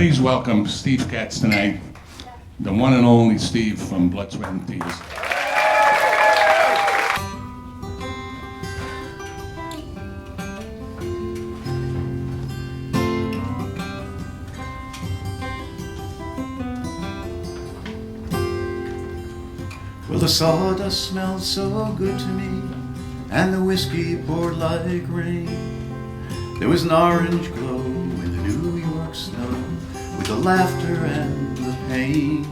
Please welcome Steve Katz tonight, the one and only Steve from Blood, Sweat, and Tears. Well, the sawdust smelled so good to me, and the whiskey poured like rain. There was an orange glow in the New York snow, with the laughter and the pain.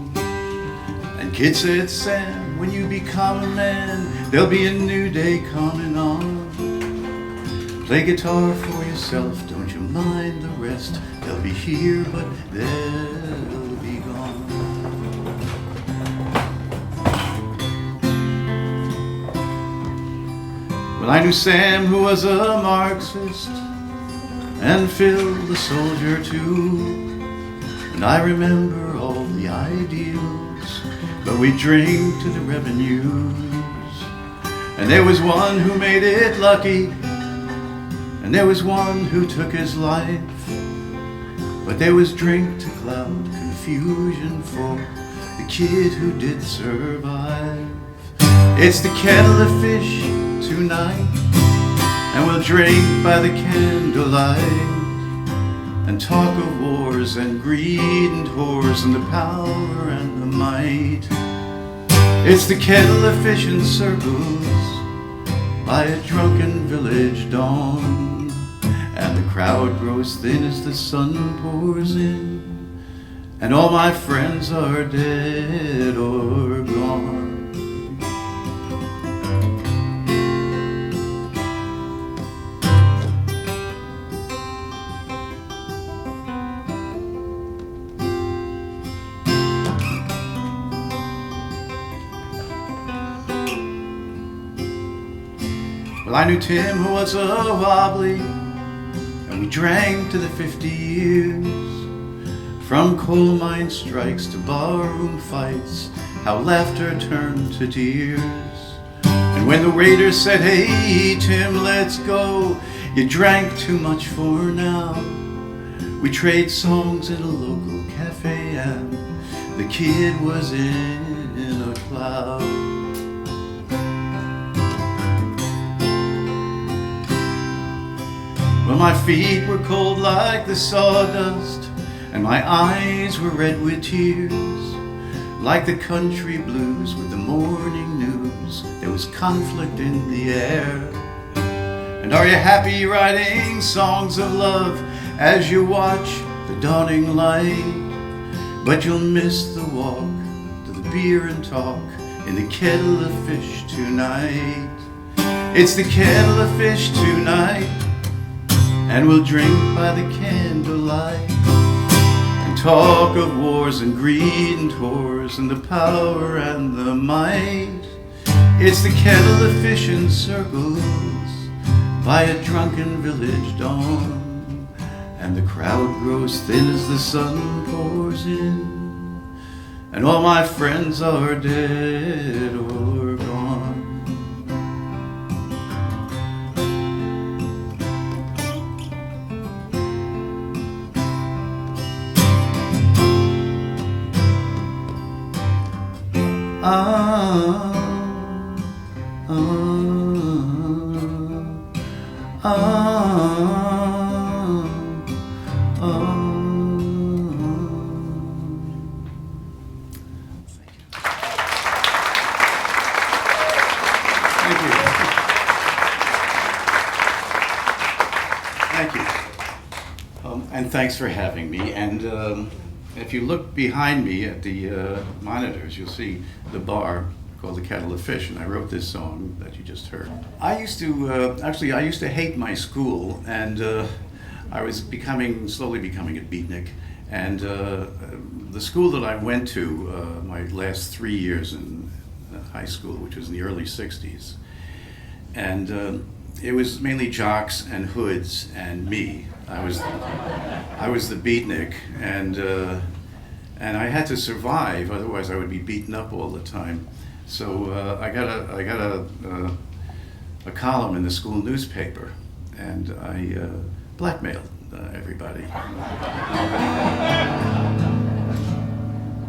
And Kid said, Sam, when you become a man, there'll be a new day coming on. Play guitar for yourself, don't you mind the rest. They'll be here, but they'll be gone. Well, I knew Sam, who was a Marxist, and Phil, the soldier too. And I remember all the ideals, but we drink to the revenues. And there was one who made it lucky, and there was one who took his life. But there was drink to cloud confusion for the kid who did survive. It's the kettle of fish tonight, and we'll drink by the candlelight and talk of wars and greed and whores and the power and the might. It's the kettle of fish in circles by a drunken village dawn, and the crowd grows thin as the sun pours in, and all my friends are dead or gone. Well, I knew Tim, who was a wobbly, and we drank to the 50 years. From coal mine strikes to barroom fights, how laughter turned to tears. And when the waiter said, hey Tim, let's go, you drank too much for now. We trade songs in a local cafe, and the kid was in a cloud. Well, my feet were cold like the sawdust, and my eyes were red with tears. Like the country blues with the morning news, there was conflict in the air. And are you happy writing songs of love as you watch the dawning light? But you'll miss the walk to the beer and talk in the kettle of fish tonight. It's the kettle of fish tonight, and we'll drink by the candlelight and talk of wars and greed and whores and the power and the might. It's the kettle of fish in circles by a drunken village dawn, and the crowd grows thin as the sun pours in, and all my friends are dead or gone. Thank you. And thanks for having me. And if you look behind me at the monitors, you'll see the bar called the Kettle of Fish, and I wrote this song that you just heard. I used to hate my school, and I was slowly becoming a beatnik. And the school that I went to, my last 3 years in high school, which was in the early 60s, and it was mainly jocks and hoods and me. I was the beatnik, and I had to survive, otherwise I would be beaten up all the time. So I got a column in the school newspaper, and I blackmailed everybody.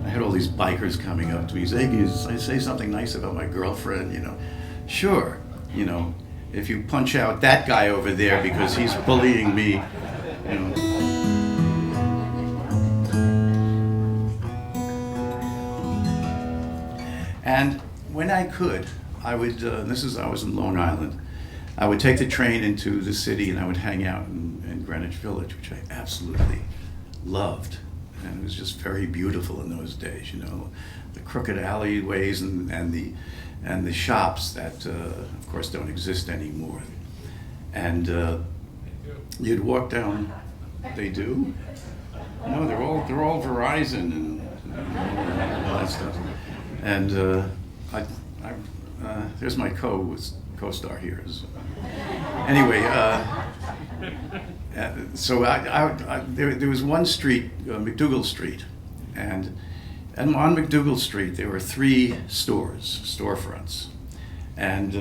I had all these bikers coming up to me, Ziggy, I say something nice about my girlfriend, you know. Sure, you know, if you punch out that guy over there because he's bullying me, you know. And when I could, I would, I was in Long Island, I would take the train into the city and I would hang out in Greenwich Village, which I absolutely loved. And it was just very beautiful in those days, you know, the crooked alleyways and the shops that, of course, don't exist anymore. And you'd walk down. They do? No, they're all Verizon and all that stuff. And there's my co-star here. Anyway. So there was one street, McDougal Street, and on McDougal Street there were 3 storefronts, and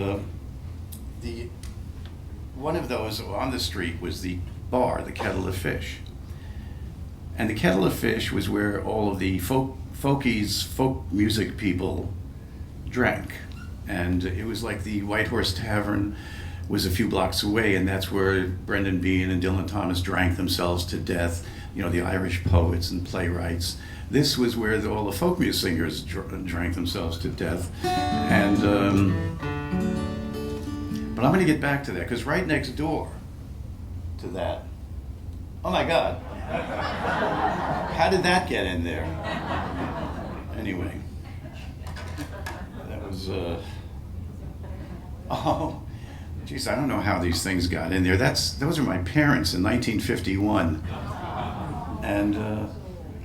one of those on the street was the bar, the Kettle of Fish, and the Kettle of Fish was where all of the folk music people drank, and it was like the White Horse Tavern was a few blocks away, and that's where Brendan Behan and Dylan Thomas drank themselves to death, you know, the Irish poets and playwrights. This was where all the folk music singers drank themselves to death. And but I'm going to get back to that, because right next door to that, oh my God, how did that get in there? Anyway, that was, oh, geez, I don't know how these things got in there. Those are my parents in 1951. And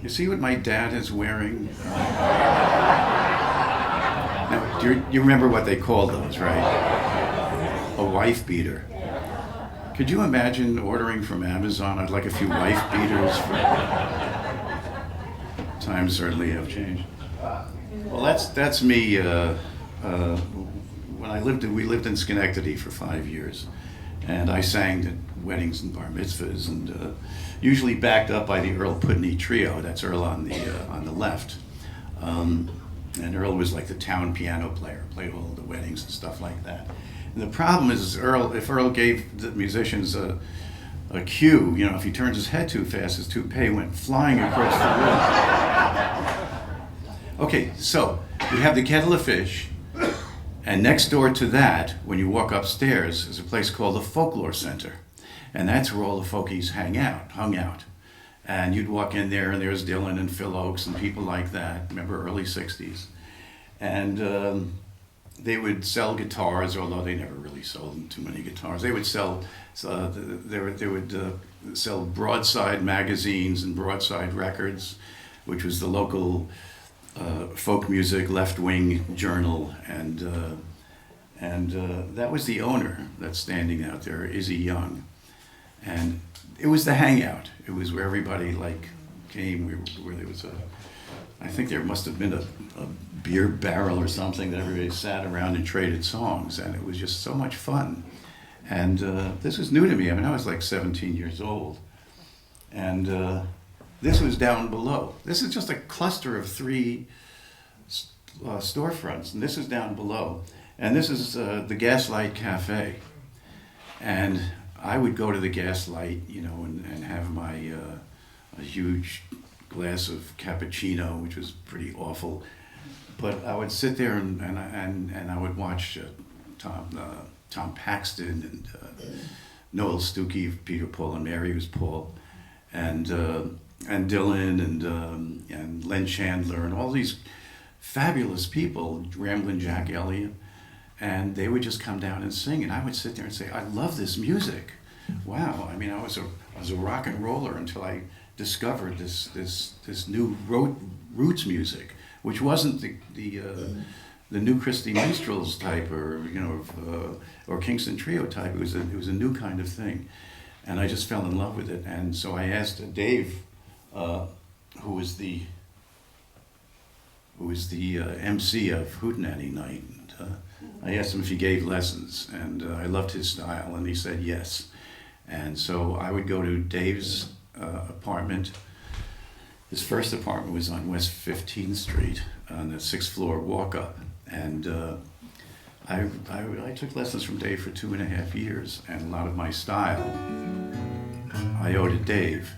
you see what my dad is wearing? Now, you remember what they called those, right? A wife beater. Could you imagine ordering from Amazon? I'd like a few wife beaters. Times certainly have changed. Well, that's me. When we lived in Schenectady for 5 years, and I sang at weddings and bar mitzvahs, and usually backed up by the Earl Putney Trio. That's Earl on the left, and Earl was like the town piano player, played all the weddings and stuff like that. And the problem is, if Earl gave the musicians a cue, you know, if he turns his head too fast, his toupee went flying across the room. Okay, so we have the Kettle of Fish. And next door to that, when you walk upstairs, is a place called the Folklore Center. And that's where all the folkies hung out. And you'd walk in there, and there's Dylan and Phil Oakes and people like that, remember, early 60s. And they would sell guitars, although they never really sold them too many guitars. They would sell, sell Broadside magazines and Broadside records, which was the local folk music left-wing journal, and that was the owner that's standing out there, Izzy Young, and it was the hangout. It was where everybody came. Where there was I think there must have been a beer barrel or something that everybody sat around and traded songs, and it was just so much fun. And this was new to me. I mean, I was like 17 years old, and this was down below. This is just a cluster of 3 storefronts, and this is down below. And this is the Gaslight Cafe. And I would go to the Gaslight, you know, and have my a huge glass of cappuccino, which was pretty awful. But I would sit there and I would watch Tom Paxton and Noel Stuckey, Peter, Paul, and Mary was Paul, and Dylan and Len Chandler and all these fabulous people, Ramblin' Jack Elliott, and they would just come down and sing, and I would sit there and say, I love this music. Wow, I mean, I was a rock and roller until I discovered this new roots music, which wasn't the New Christy Minstrels type, or or Kingston Trio type. It was a new kind of thing, and I just fell in love with it. And so I asked Dave, who was the MC of Hootenanny Night. And, I asked him if he gave lessons, and I loved his style, and he said yes. And so I would go to Dave's apartment. His first apartment was on West 15th Street on the 6th floor walk up. And I took lessons from Dave for 2.5 years, and a lot of my style I owe to Dave.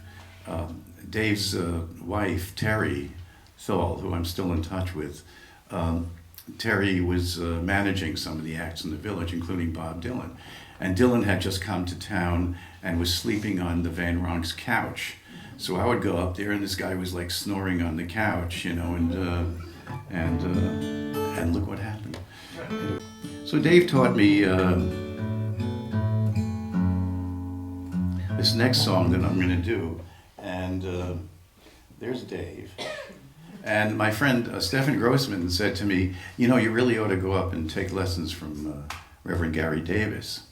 Dave's wife, Terry Thal, who I'm still in touch with, Terry was managing some of the acts in the Village, including Bob Dylan. And Dylan had just come to town and was sleeping on the Van Ronk's couch. So I would go up there, and this guy was like snoring on the couch, you know, and look what happened. So Dave taught me this next song that I'm going to do, and there's Dave. And my friend Stephen Grossman said to me, you know, you really ought to go up and take lessons from Reverend Gary Davis.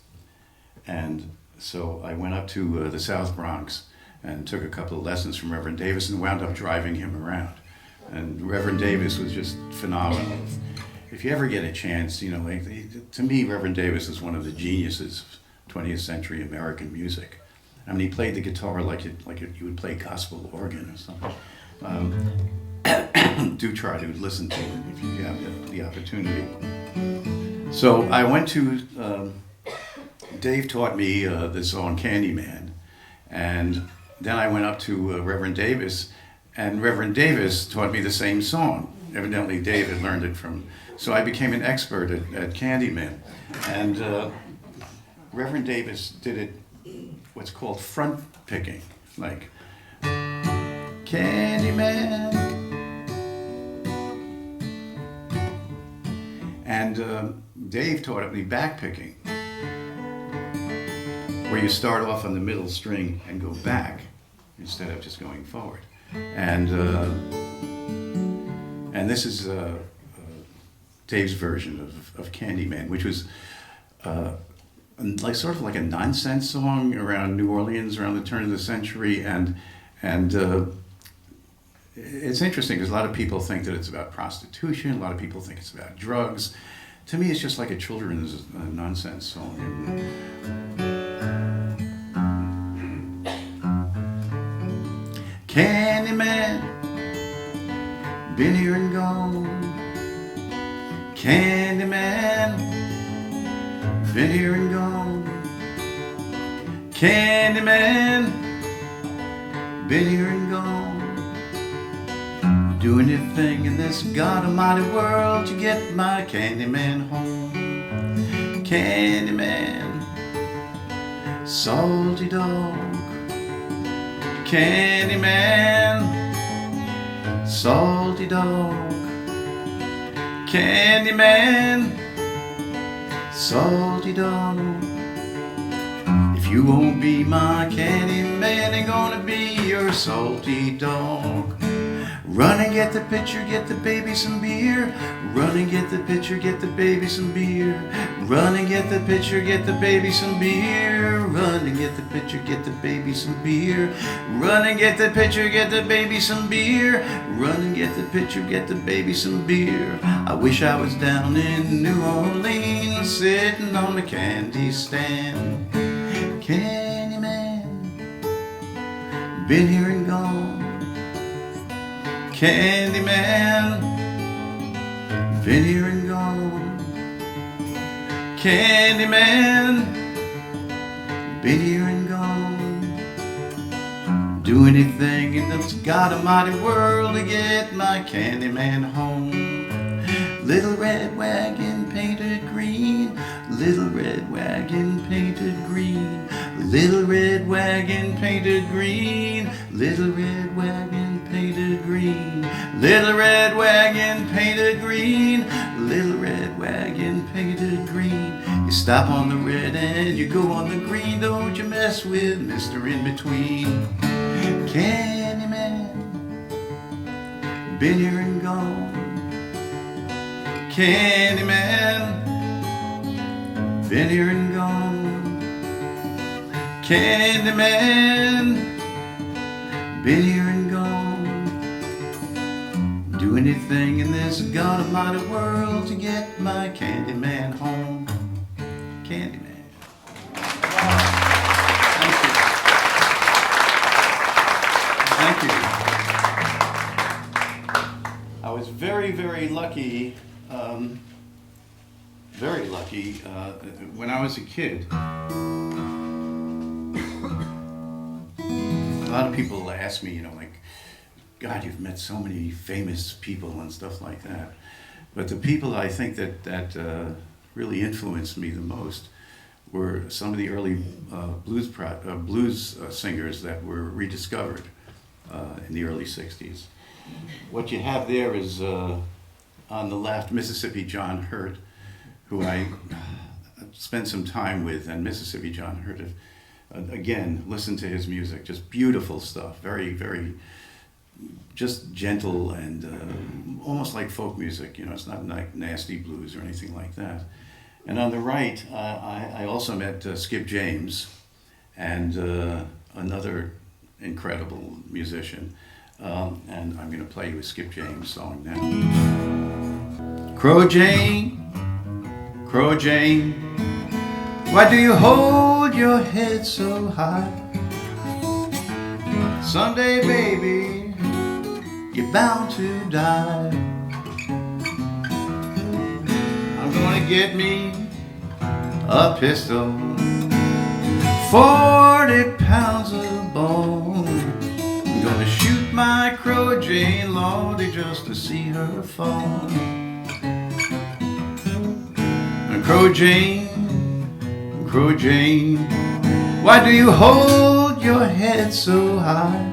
And so I went up to the South Bronx and took a couple of lessons from Reverend Davis and wound up driving him around. And Reverend Davis was just phenomenal. If you ever get a chance, you know, to me, Reverend Davis is one of the geniuses of 20th century American music. I mean, he played the guitar like you would play gospel organ or something. Do try to listen to him if you have the opportunity. So I went to, Dave taught me the song Candyman, and then I went up to Reverend Davis, and Reverend Davis taught me the same song. Evidently Dave had learned it from, so I became an expert at Candyman. And Reverend Davis did it, what's called front picking, like, Candyman. And Dave taught me back picking, where you start off on the middle string and go back instead of just going forward. And this is Dave's version of Candyman, which was like sort of like a nonsense song around New Orleans around the turn of the century, and it's interesting because a lot of people think that it's about prostitution, a lot of people think it's about drugs. To me, it's just like a children's nonsense song. Candyman, been here and gone. Candyman, been here and gone. Candyman, been here and gone. Do anything in this God Almighty world to get my Candyman home. Candyman, salty dog. Candyman, salty dog. Candyman, salty dog. If you won't be my Candyman, I'm gonna be your salty dog. Run and get the pitcher, get the baby some beer. Run and get the pitcher, get the baby some beer. Run and get the pitcher, get the baby some beer. Run and get the pitcher, get the baby some beer. Run and get the pitcher, get the baby some beer. Run and get the pitcher, get the baby some beer. I wish I was down in New Orleans, sitting on the candy stand. Candyman, been here and gone. Candyman, been here and gone. Candyman, been here and gone. Do anything in this God Almighty world to get my Candyman home. Little red wagon painted green. Little red wagon painted green. Little red wagon painted green. Little red wagon painted green. Little red wagon painted green. Little red wagon painted green. You stop on the red and you go on the green. Don't you mess with Mr. In Between. Candyman, been here and gone. Candyman, been here and gone. Candyman, been here and gone. Do anything in this God Almighty world to get my Candyman home. Candyman. Very lucky. When I was a kid, a lot of people ask me, like, God, you've met so many famous people and stuff like that. But the people I think that really influenced me the most were some of the early blues singers that were rediscovered in the early 60s. What you have there is, on the left, Mississippi John Hurt, who I spent some time with, and Mississippi John Hurt, again, listen to his music, just beautiful stuff, very, very, just gentle and almost like folk music, it's not like nasty blues or anything like that. And on the right, I also met Skip James, and another incredible musician, and I'm going to play you a Skip James song now. Crow Jane, Crow Jane, why do you hold your head so high? Someday, baby, you're bound to die. I'm gonna get me a pistol, 40 pounds of bone. I'm gonna shoot my Crow Jane, Lordy, just to see her fall. Crow Jane, Crow Jane, why do you hold your head so high?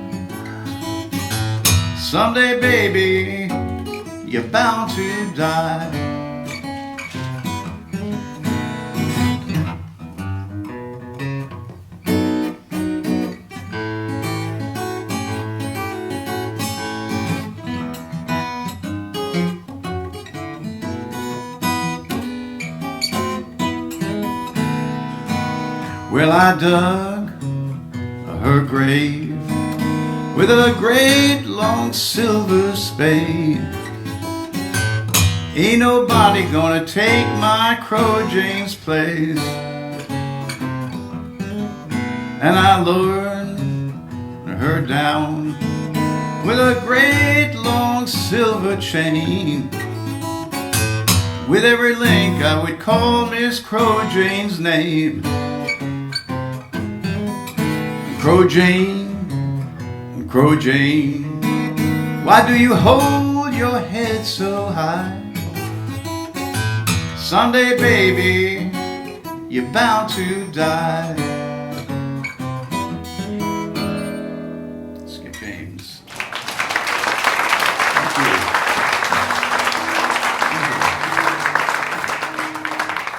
Someday, baby, you're bound to die. Well, I dug her grave with a great long silver spade. Ain't nobody gonna take my Crow Jane's place. And I lured her down with a great long silver chain. With every link I would call Miss Crow Jane's name. Crow Jane, Crow Jane, why do you hold your head so high? Someday, baby, you're bound to die. Skip James. Thank you.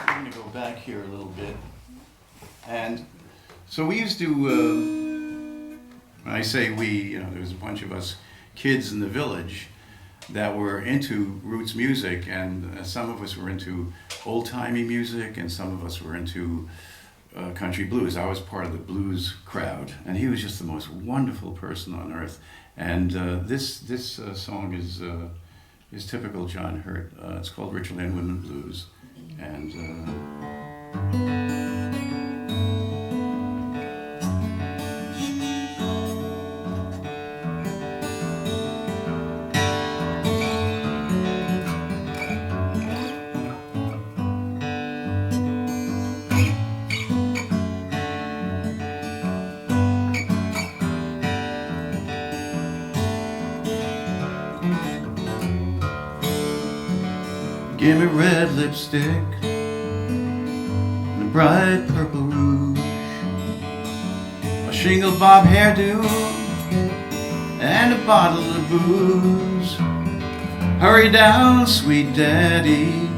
I'm going to go back here a little bit. And so we used to, when I say we, there was a bunch of us kids in the village that were into roots music, and some of us were into old-timey music, and some of us were into country blues. I was part of the blues crowd, and he was just the most wonderful person on earth. And this song is typical John Hurt. It's called Richland Women Blues, and give me red lipstick and a bright purple rouge, a shingle bob hairdo and a bottle of booze. Hurry down, sweet daddy,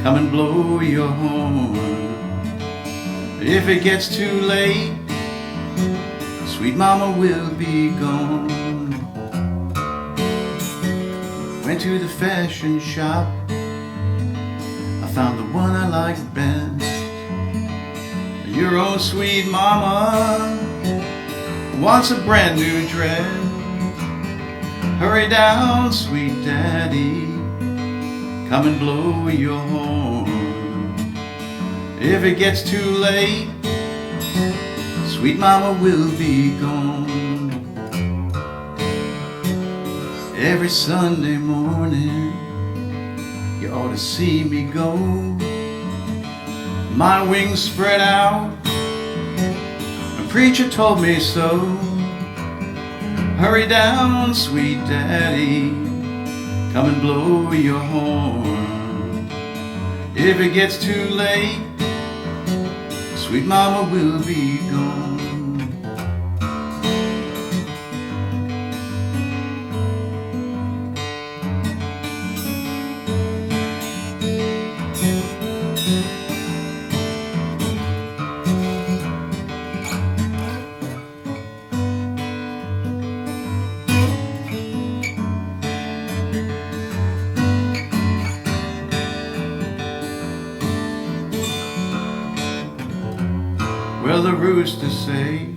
come and blow your horn. If it gets too late, sweet mama will be gone. Went to the fashion shop, I found the one I liked best. Your own sweet mama wants a brand new dress. Hurry down, sweet daddy, come and blow your horn. If it gets too late, sweet mama will be gone. Every Sunday morning, You ought to see me go. My wings spread out, a preacher told me so. Hurry down, sweet daddy, come and blow your horn. If it gets too late, sweet mama will be gone. Well, the roosters say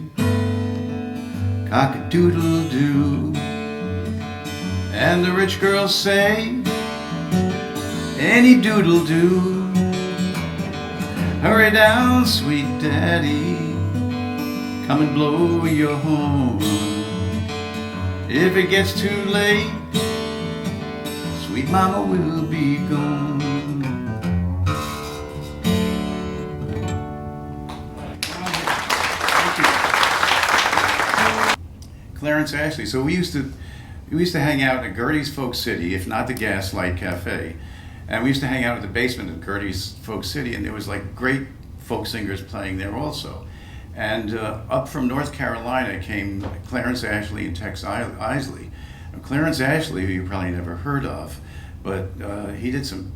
cock-a-doodle-doo, and the rich girls say any doodle-doo. Hurry down, sweet daddy, come and blow your horn. If it gets too late, sweet mama will be gone. Clarence Ashley. So we used to hang out at Gertie's Folk City, if not the Gaslight Cafe, and we used to hang out at the basement of Gertie's Folk City, and there was like great folk singers playing there also. And up from North Carolina came Clarence Ashley and Tex Isley. Now, Clarence Ashley, who you probably never heard of, but he did some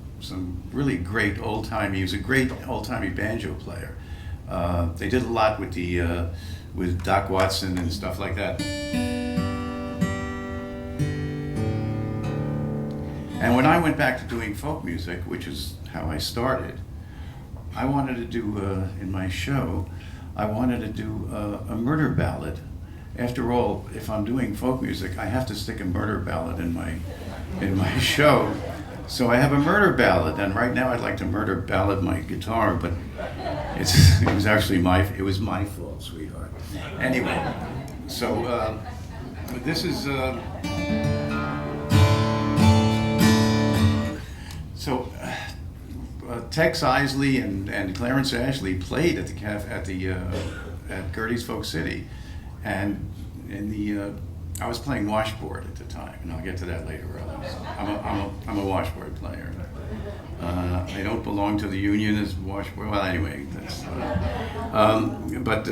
really great old-timey. He was a great old-timey banjo player. They did a lot with the with Doc Watson and stuff like that. And when I went back to doing folk music, which is how I started, I wanted to do, in my show, I wanted to do a murder ballad. After all, if I'm doing folk music, I have to stick a murder ballad in my show. So I have a murder ballad, and right now I'd like to murder ballad my guitar, but it was actually my fault, sweetheart. Anyway, so this is Tex Isley and Clarence Ashley played at the at Gertie's Folk City, and I was playing washboard at the time, and I'll get to that later. I'm a washboard player. I don't belong to the union as washboard. Well, anyway, that's. But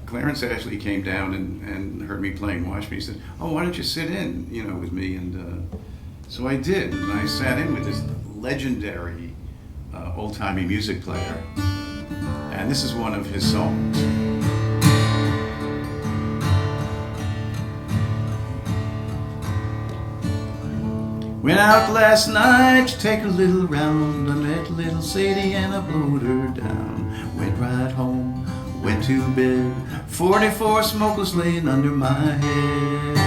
Clarence Ashley came down and heard me playing washboard. He said, "Oh, why don't you sit in, with me?" And so I did, and I sat in with this legendary old-timey music player, and this is one of his songs. Went out last night to take a little round. I met little Sadie and I blowed her down. Went right home, went to bed. 44 smokers laying under my head.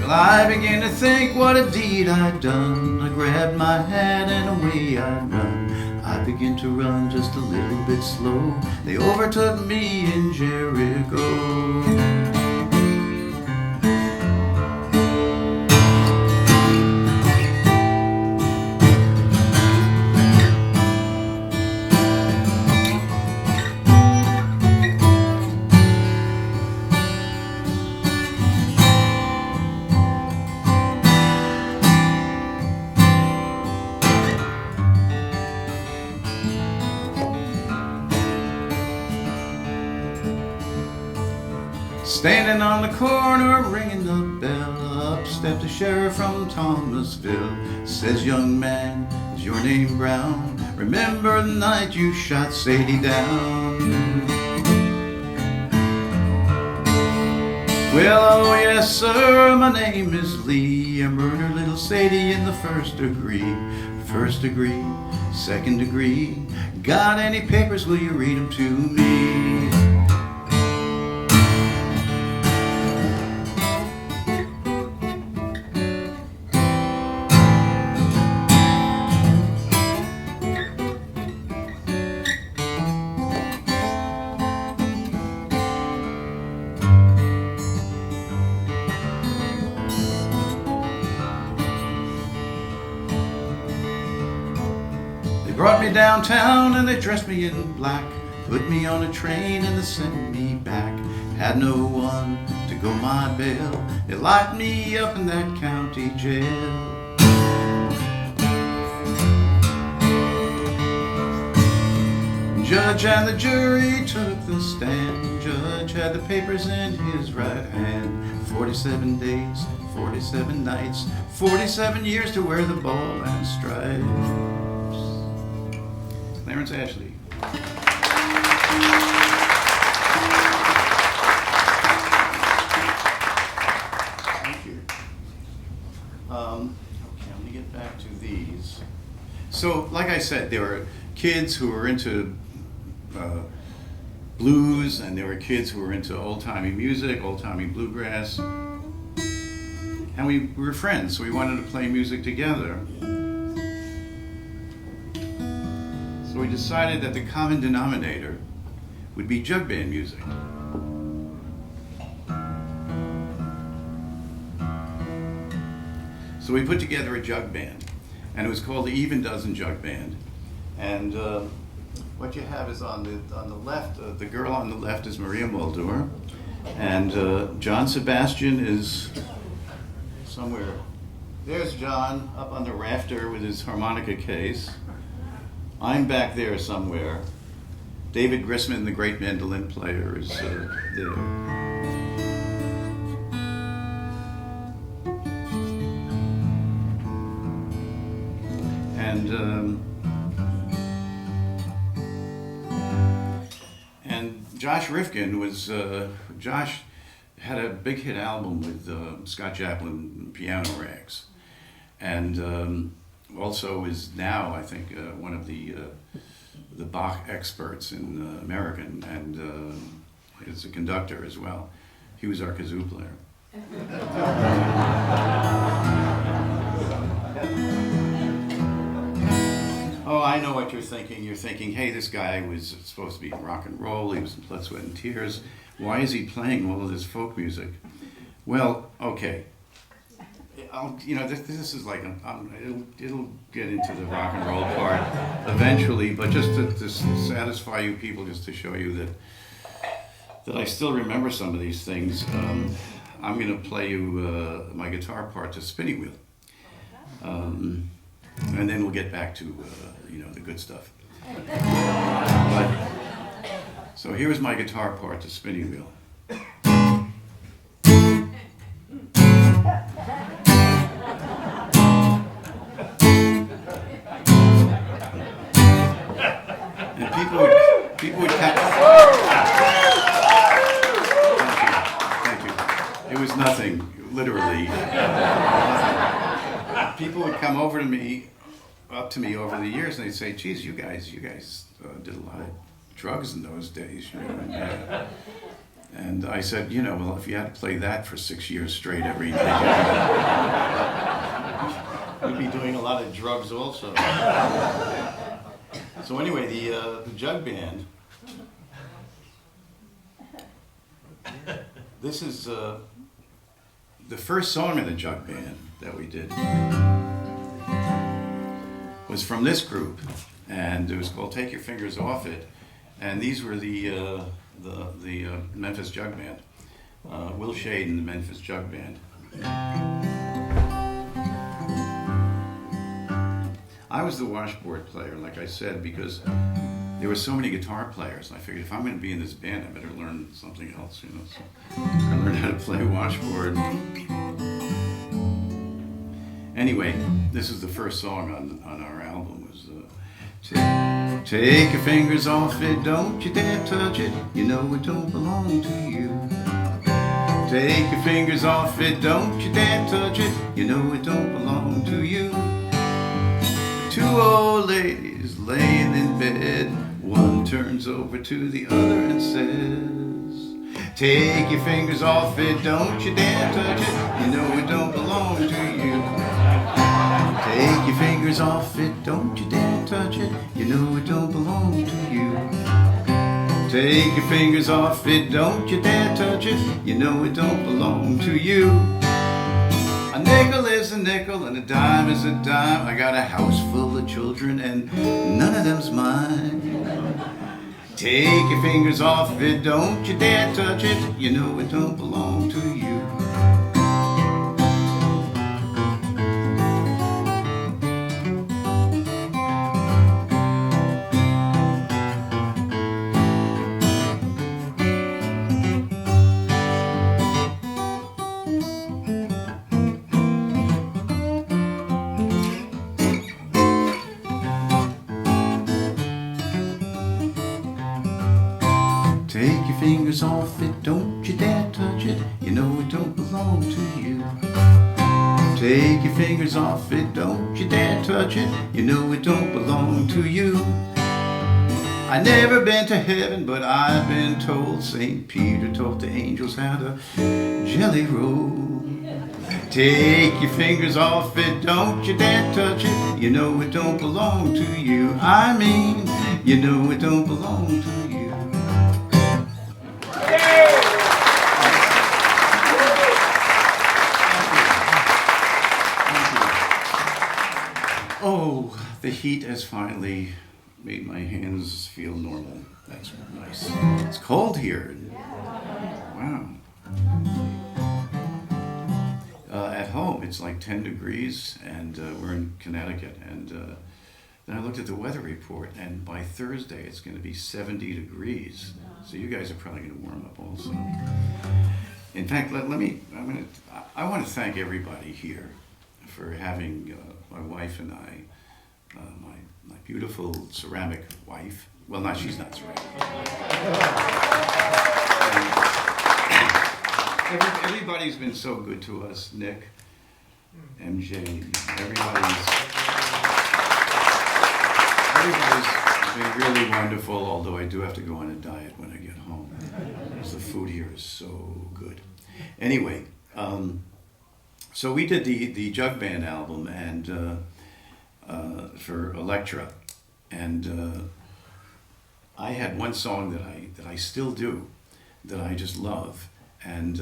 Well, I began to think what a deed I'd done. I grabbed my hat and away I run. I began to run just a little bit slow. They overtook me in Jericho. Standing on the corner, ringing the bell, up stepped the sheriff from Thomasville. Says, "Young man, is your name Brown? Remember the night you shot Sadie down?" "Well, oh yes, sir, my name is Lee. I murdered little Sadie in the first degree. First degree, second degree. Got any papers, will you read them to me?" brought me downtown and they dressed me in black, put me on a train and they sent me back. Had no one to go my bail, they locked me up in that county jail. Judge and the jury took the stand. Judge had the papers in his right hand. 47 days, 47 nights, 47 years to wear the ball and stripes. Clarence Ashley. Thank you. Okay, let me get back to these. So, like I said, there were kids who were into blues, and there were kids who were into old-timey music, old-timey bluegrass, and we were friends, so we wanted to play music together. So we decided that the common denominator would be jug band music. So we put together a jug band, and it was called the Even Dozen Jug Band. And what you have is on the left, the girl on the left is Maria Mulder, and John Sebastian is somewhere. There's John up on the rafter with his harmonica case. I'm back there somewhere. David Grissman, the great mandolin player, is there. And Josh Rifkin was, Josh had a big hit album with Scott Joplin, Piano Rags, and also is now, I think, one of the Bach experts in America, and is a conductor as well. He was our kazoo player. Oh, I know what you're thinking. You're thinking, hey, this guy was supposed to be in rock and roll. He was in Blood, Sweat, and Tears. Why is he playing all of this folk music? Well, okay. This is like, it'll get into the rock and roll part eventually, but just to satisfy you people, just to show you that I still remember some of these things, I'm going to play you my guitar part to Spinning Wheel. And then we'll get back to, the good stuff. So here's my guitar part to Spinning Wheel. And people would catch. Thank you. It was nothing, literally. People would come up to me over the years, and they'd say, "Geez, you guys did a lot of drugs in those days." And I said, well, if you had to play that for 6 years straight every day, you'd be doing a lot of drugs also. So anyway, the jug band. This is the first song in the jug band that we did. Was from this group, and it was called "Take Your Fingers Off It," and these were the Memphis Jug Band, Will Shade and the Memphis Jug Band. I was the washboard player, like I said, because there were so many guitar players. I figured if I'm going to be in this band, I better learn something else, So I learned how to play washboard. Anyway, this is the first song on our album. Was Take your fingers off it, don't you dare touch it, it don't belong to you. Take your fingers off it, don't you dare touch it, it don't belong to you. Two old ladies laying in bed, one turns over to the other and says, take your fingers off it, don't you dare touch it, it don't belong to you. Take your fingers off it, don't you dare touch it, it don't belong to you. Take your fingers off it, don't you dare touch it, it don't belong to you. A nickel is a nickel and a dime is a dime. I got a house full of children and none of them's mine. Take your fingers off it, don't you dare touch it. You know it don't belong to you. Take your fingers off it, don't you dare touch it. You know it don't belong to you. Take your fingers off it, don't you dare touch it. You know it don't belong to you. I never been to heaven, but I've been told St. Peter taught the angels how to jelly roll. Take your fingers off it, don't you dare touch it. You know it don't belong to you. I mean, you know it don't belong to you. Oh, the heat has finally made my hands feel normal. That's nice. It's cold here. Wow. At home, it's like 10 degrees, and we're in Connecticut. And then I looked at the weather report, and by Thursday, it's going to be 70 degrees. So you guys are probably going to warm up also. In fact, I want to thank everybody here for having my wife and I, my beautiful ceramic wife. Well, no, she's not ceramic. Everybody's been so good to us. Nick, MJ, everybody's been really wonderful, although I do have to go on a diet when I get home, because the food here is so good. Anyway, so we did the Jug Band album and for Elektra, and I had one song that I still do, that I just love, and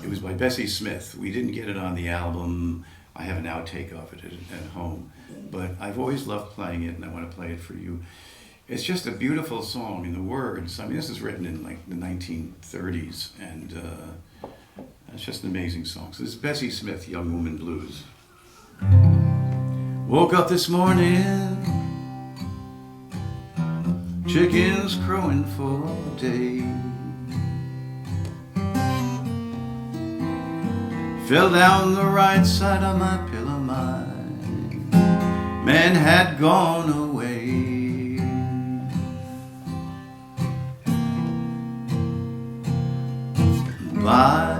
it was by Bessie Smith. We didn't get it on the album. I have an outtake of it at home, but I've always loved playing it, and I want to play it for you. It's just a beautiful song, and the words, I mean, this is written in like the 1930s, and it's just an amazing song. So this is Bessie Smith, Young Woman Blues. Woke up this morning, chickens crowing for day. Fell down the right side of my pillow, my man had gone away. By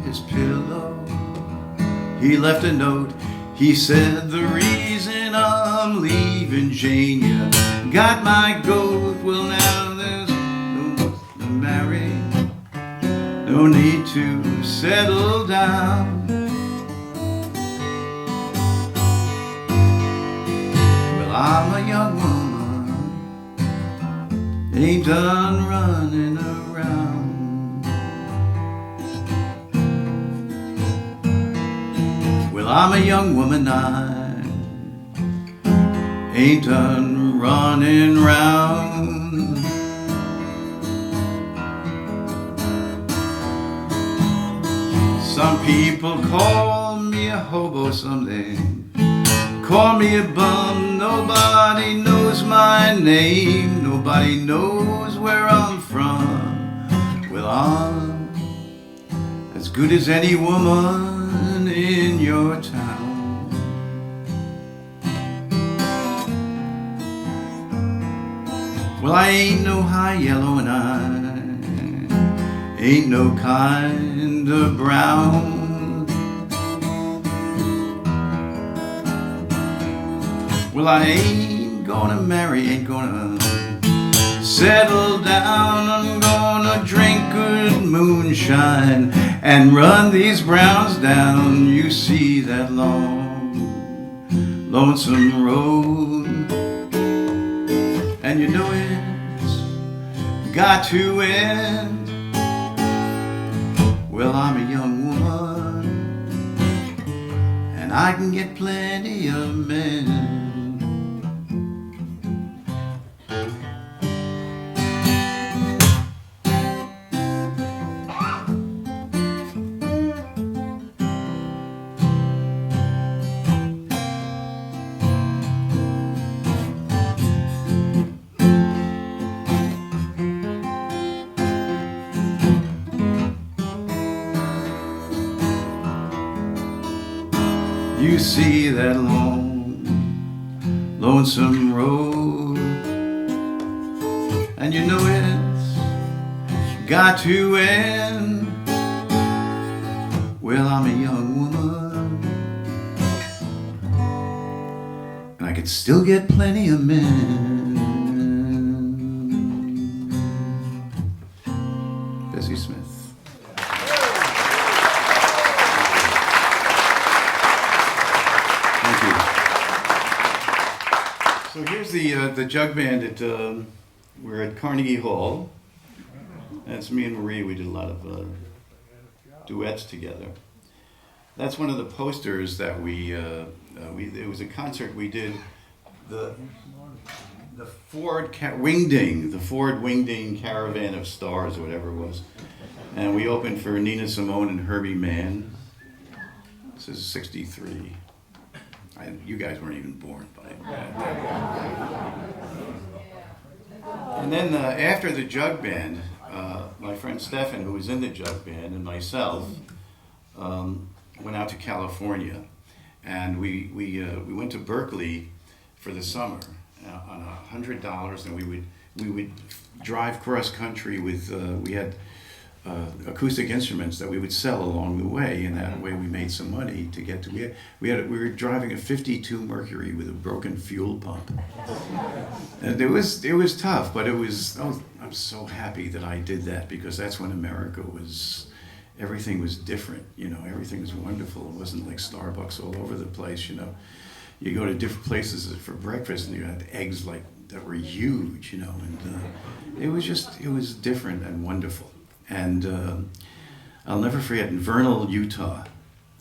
his pillow, he left a note. He said, the reason I'm leaving, Jane, you got my goat. Well, now there's no marry, no need to settle down. Well, I'm a young woman, ain't done running around. Well, I'm a young woman, I ain't done running round. Some people call me a hobo someday, call me a bum. Nobody knows my name, nobody knows where I'm from. Well, I'm as good as any woman in your town. Well, I ain't no high yellow and I ain't no kind of brown. Well, I ain't gonna marry, ain't gonna settle down. I'm gonna drink good moonshine and run these browns down. You see that long, lonesome road, and you know it's got to end. Well, I'm a young woman, I can get plenty of men. You see that long, lonesome road, and you know it's got to end. Well, I'm a young woman, and I could still get plenty of men. Bessie Smith. So here's the jug band at we're at Carnegie Hall. That's me and Marie. We did a lot of duets together. That's one of the posters that we it was a concert we did. The Ford Wingding Caravan of Stars or whatever it was, and we opened for Nina Simone and Herbie Mann. This is '63. You guys weren't even born by that. And then after the jug band, my friend Stefan, who was in the jug band, and myself went out to California, and we went to Berkeley for the summer on $100, and we would drive cross country with we had acoustic instruments that we would sell along the way, and that way we made some money to get to. We were driving a '52 Mercury with a broken fuel pump, and it was tough, but it was. Oh, I'm so happy that I did that, because that's when America was. Everything was different, you know. Everything was wonderful. It wasn't like Starbucks all over the place, you know. You go to different places for breakfast, and you had eggs like that were huge, you know, and it was different and wonderful. And I'll never forget, in Vernal, Utah,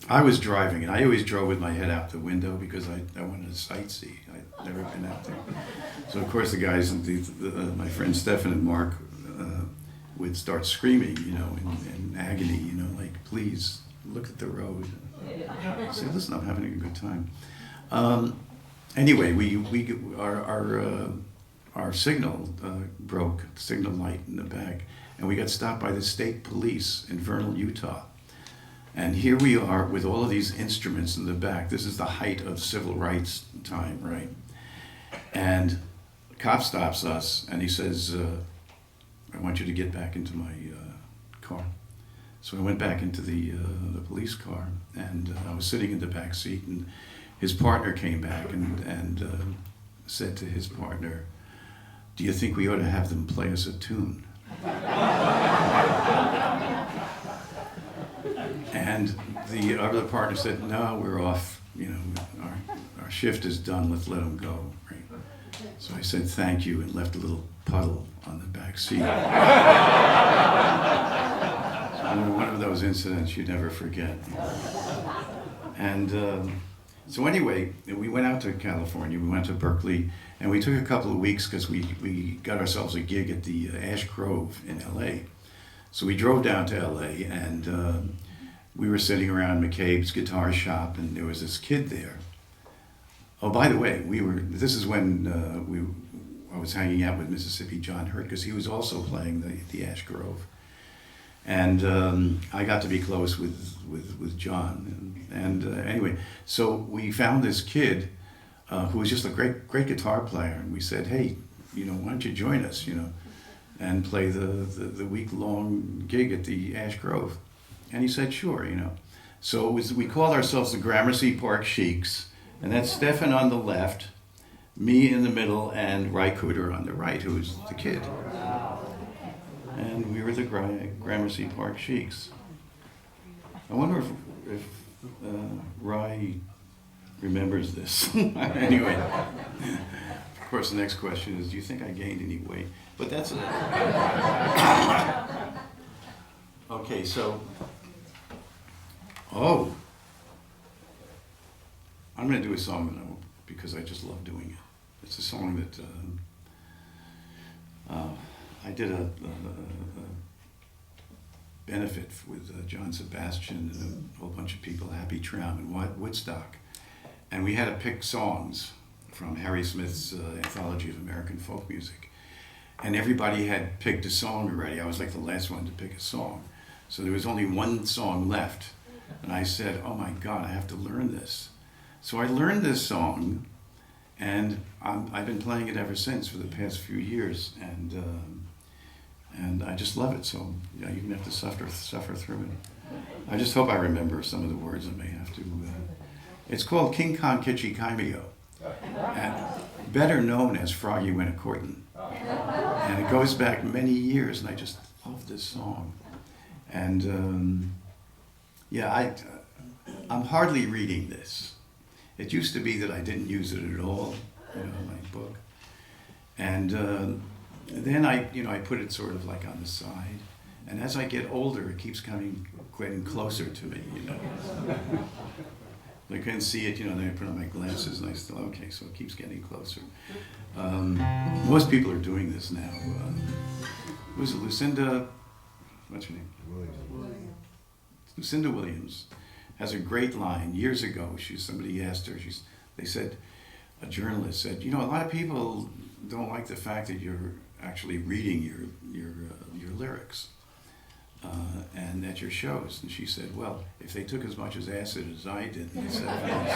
I was driving, and I always drove with my head out the window because I wanted to sightsee. I'd never been out there. So, of course, the guys, my friends Stefan and Mark, would start screaming, you know, in agony, you know, like, please, look at the road. I said, listen, I'm having a good time. Anyway, our signal broke, signal light in the back, and we got stopped by the state police in Vernal, Utah. And here we are with all of these instruments in the back. This is the height of civil rights time, right? And the cop stops us, and he says, I want you to get back into my car. So I went back into the police car, and I was sitting in the back seat, and his partner came back and said to his partner, do you think we ought to have them play us a tune? And the other partner said, no, we're off, you know, our shift is done, let's let them go. Right? So I said thank you and left a little puddle on the back seat. So one of those incidents you never forget. And so anyway, we went out to California, we went to Berkeley, and we took a couple of weeks because we got ourselves a gig at the Ash Grove in LA. So we drove down to LA, and we were sitting around McCabe's guitar shop, and there was this kid there. Oh, by the way, this is when I was hanging out with Mississippi John Hurt, because he was also playing the Ash Grove. And I got to be close with John. And anyway, so we found this kid who was just a great guitar player, and we said, hey, you know, why don't you join us, you know, and play the week-long gig at the Ash Grove? And he said, sure, you know. So we called ourselves the Gramercy Park Sheiks, and that's Stefan on the left, me in the middle, and Ry Cooder on the right, who was the kid. And we were the Gramercy Park Sheiks. I wonder if Ry remembers this. Anyway, of course, the next question is, do you think I gained any weight? But that's it. Okay, so, I'm going to do a song because I just love doing it. It's a song that I did a benefit with John Sebastian and a whole bunch of people, Happy Tram and Woodstock. And we had to pick songs from Harry Smith's Anthology of American Folk Music. And everybody had picked a song already. I was like the last one to pick a song. So there was only one song left. And I said, oh my God, I have to learn this. So I learned this song, and I've been playing it ever since for the past few years. And I just love it. So yeah, you're gonna have to suffer through it. I just hope I remember some of the words. I may have to. It's called King Kong Kitschy Kaimio, and better known as Froggy Went A-Courtin'. And it goes back many years, and I just love this song. And yeah, I'm hardly reading this. It used to be that I didn't use it at all, in my book. And then I put it sort of like on the side. And as I get older, it keeps getting closer to me, I couldn't see it, then I put on my glasses and I still, okay, so it keeps getting closer. Most people are doing this now. Was it Lucinda, what's her name? Lucinda Williams has a great line. Years ago, somebody asked her, they said, a journalist said, a lot of people don't like the fact that you're actually reading your lyrics and at your shows. And she said, well, if they took as much as acid as I did in the 70s.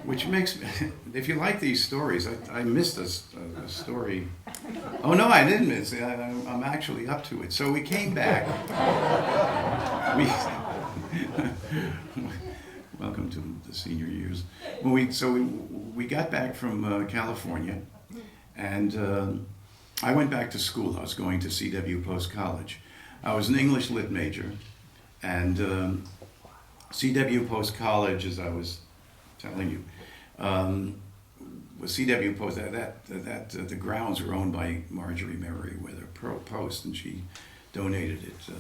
Which makes me, if you like these stories, I missed a story. Oh no, I didn't miss it. I'm actually up to it. So we came back. Welcome to the senior years. We got back from California, and I went back to school. I was going to C.W. Post College. I was an English lit major, and C.W. Post College, as I was telling you, was C.W. Post. The grounds were owned by Marjorie Merriweather Post, and she donated it.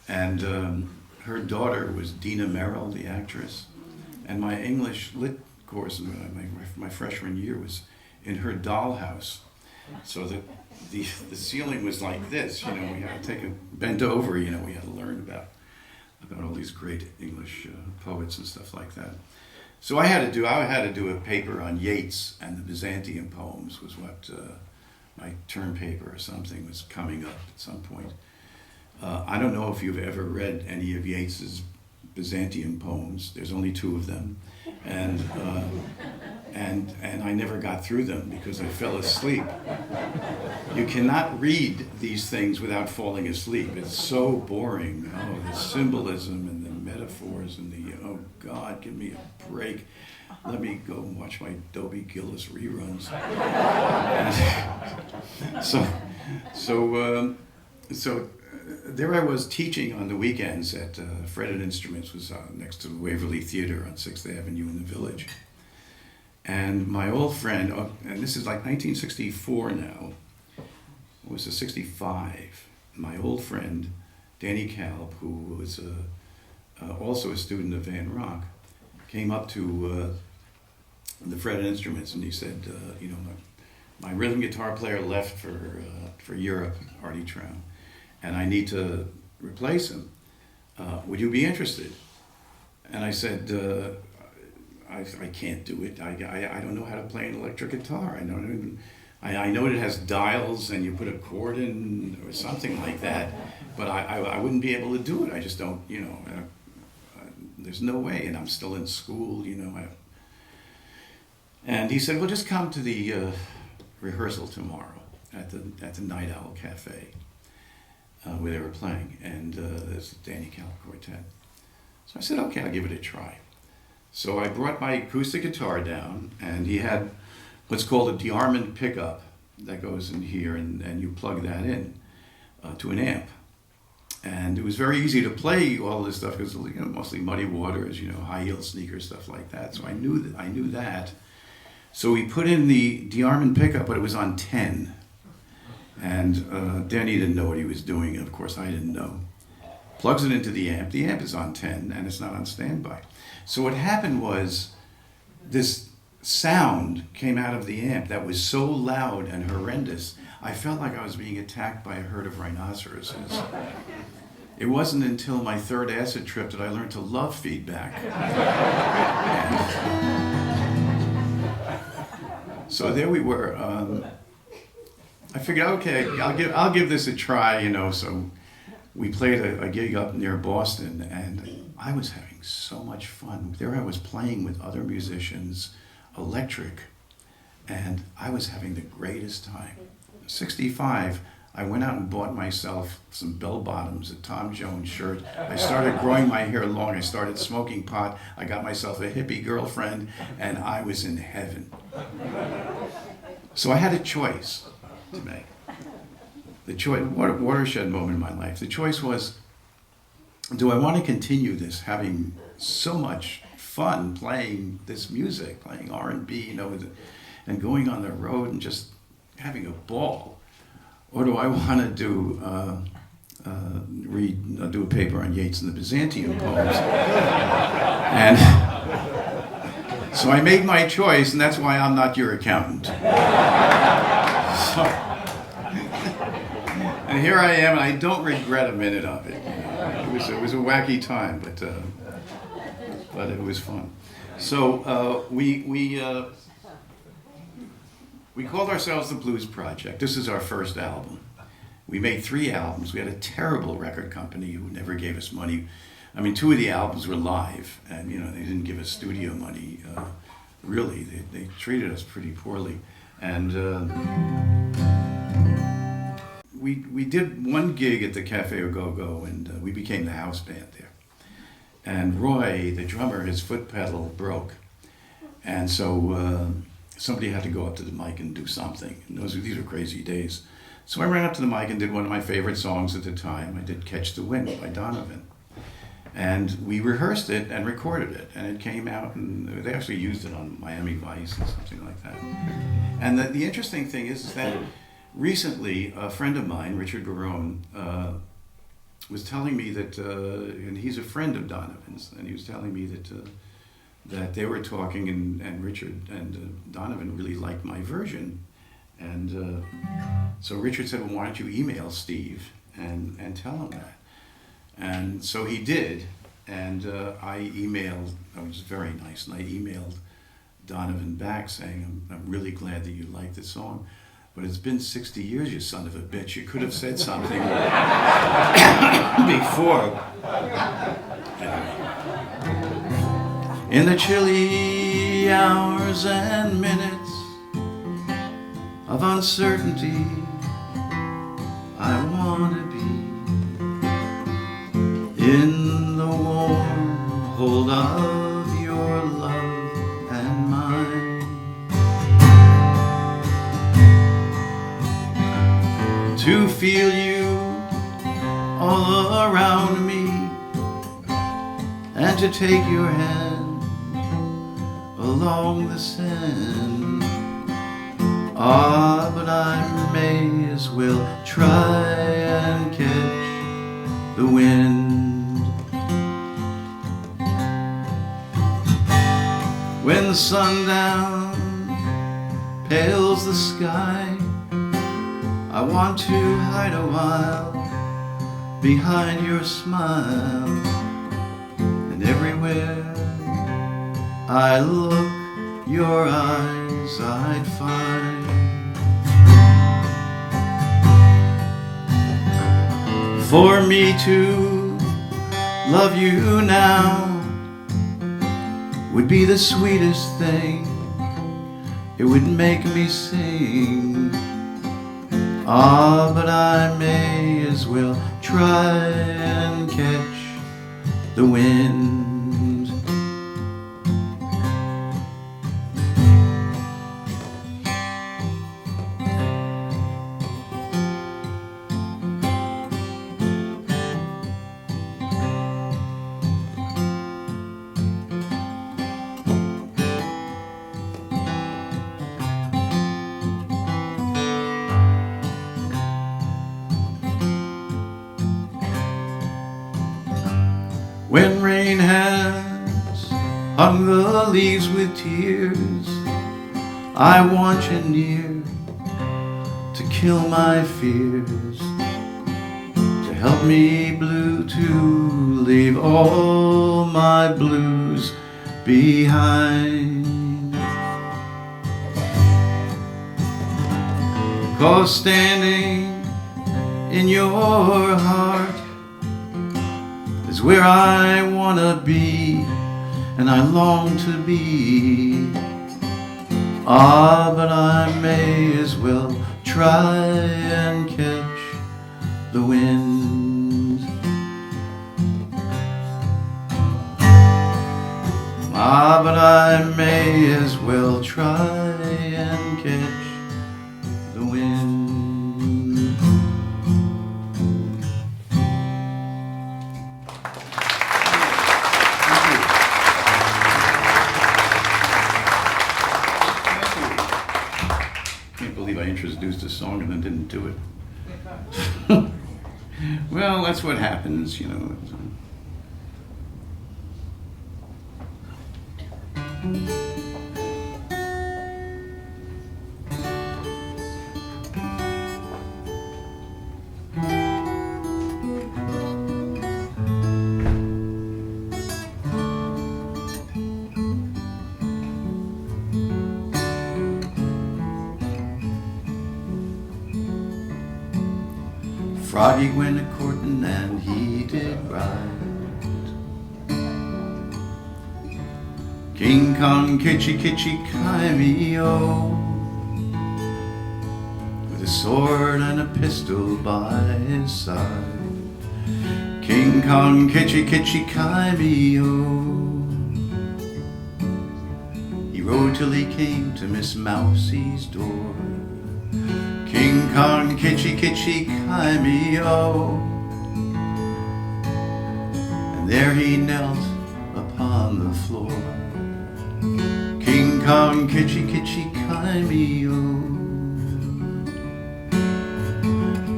And her daughter was Dina Merrill, the actress, and my English lit course in my freshman year was in her dollhouse. So the ceiling was like this, we had to bent over, we had to learn about all these great English poets and stuff like that. So I had to do a paper on Yeats and the Byzantium poems was what my term paper or something was coming up at some point. I don't know if you've ever read any of Yeats's Byzantium poems. There's only 2 of them, and I never got through them because I fell asleep. You cannot read these things without falling asleep. It's so boring. Oh, the symbolism and the metaphors and oh God, give me a break. Let me go and watch my Dobie Gillis reruns. So there I was teaching on the weekends at Fretted Instruments, was next to the Waverly Theater on 6th Avenue in the Village. And my old friend, and this is like 1964 now, it was a 65, my old friend, Danny Kalb, who was also a student of Van Rock, came up to the Fretted Instruments and he said, my rhythm guitar player left for Europe, Artie Traum, and I need to replace him. Would you be interested? And I said, I can't do it. I don't know how to play an electric guitar. I know it has dials and you put a chord in or something like that, but I wouldn't be able to do it. I just don't, there's no way, and I'm still in school, And he said, well, just come to the rehearsal tomorrow at the Night Owl Cafe where they were playing, and there's the Danny Kalb Quartet. So I said, okay, I'll give it a try. So I brought my acoustic guitar down, and he had what's called a de-armament pickup that goes in here, and you plug that in to an amp. And it was very easy to play all this stuff because mostly Muddy Waters, high-heel sneakers, stuff like that. So I knew that. So we put in the de-armament pickup, but it was on 10. And Danny didn't know what he was doing, and of course I didn't know. plugs it into the amp. The amp is on 10 and it's not on standby. So what happened was this sound came out of the amp that was so loud and horrendous, I felt like I was being attacked by a herd of rhinoceroses. It wasn't until my third acid trip that I learned to love feedback. So there we were. I figured, okay, I'll give this a try, you know. So we played a gig up near Boston, and I was having so much fun. There I was playing with other musicians, electric, and I was having the greatest time. 65, I went out and bought myself some bell-bottoms, a Tom Jones shirt. I started growing my hair long. I started smoking pot. I got myself a hippie girlfriend, and I was in heaven. So I had a choice to make. The choice, what a watershed moment in my life. The choice was, do I want to continue this, having so much fun playing this music, playing R&B, you know, and going on the road and just having a ball? Or do I want to do a paper on Yeats and the Byzantium poems? And so I made my choice, and that's why I'm not your accountant. And here I am, and I don't regret a minute of it. It was a wacky time, but it was fun. So we called ourselves the Blues Project. This is our first album. We made 3 albums. We had a terrible record company who never gave us money. I mean, 2 of the albums were live, and you know they didn't give us studio money. Really, they treated us pretty poorly. And we did one gig at the Cafe Au Go-Go, and we became the house band there. And Roy, the drummer, his foot pedal broke, and so somebody had to go up to the mic and do something. And these were crazy days. So I ran up to the mic and did one of my favorite songs at the time. I did Catch the Wind by Donovan. And we rehearsed it and recorded it. And it came out, and they actually used it on Miami Vice and something like that. And the interesting thing is that recently, a friend of mine, Richard Barone, was telling me that, and he's a friend of Donovan's, and he was telling me that they were talking, and Richard and Donovan really liked my version. And so Richard said, well, why don't you email Steve and tell him that? And so he did, and I emailed, it was very nice, and I emailed Donovan back saying, I'm really glad that you like the song, but it's been 60 years, you son of a bitch. You could have said something before. In the chilly hours and minutes of uncertainty, I want to be in the warm hold of your love and mine. To feel you all around me, and to take your hand along the sand. Ah, but I may as well try and catch the wind. When sundown pales the sky, I want to hide a while behind your smile. And everywhere I look, your eyes I'd find. For me to love you now would be the sweetest thing. It would make me sing. Ah, but I may as well try and catch the wind. When rain has hung the leaves with tears, I want you near to kill my fears, to help me blue, to leave all my blues behind. 'Cause standing in your heart is where I wanna be, and I long to be. But I may as well try and catch the wind. But I may as well try and catch the wind. Can't believe I introduced a song and then didn't do it. Well, that's what happens, you know. Froggy went a-courtin' and he did right. King Kong kitchy kitchy Kaimio, with a sword and a pistol by his side. King Kong kitchy kitchy Kaimio, he rode till he came to Miss Mousie's door. King Kong kitchy kitchy Kaimio, and there he knelt upon the floor. King Kong kitchy kitchy Kaimio,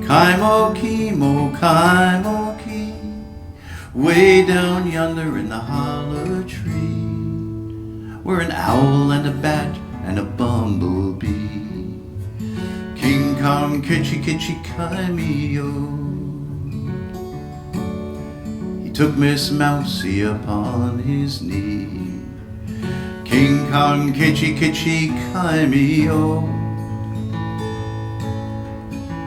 Kaimo Kimo Kaimo Ki, way down yonder in the hollow tree, where an owl and a bat and a bumblebee. King Kong kitchy kitchy Kaimio, he took Miss Mousie upon his knee. King Kong kitchy kitchy Kaimio,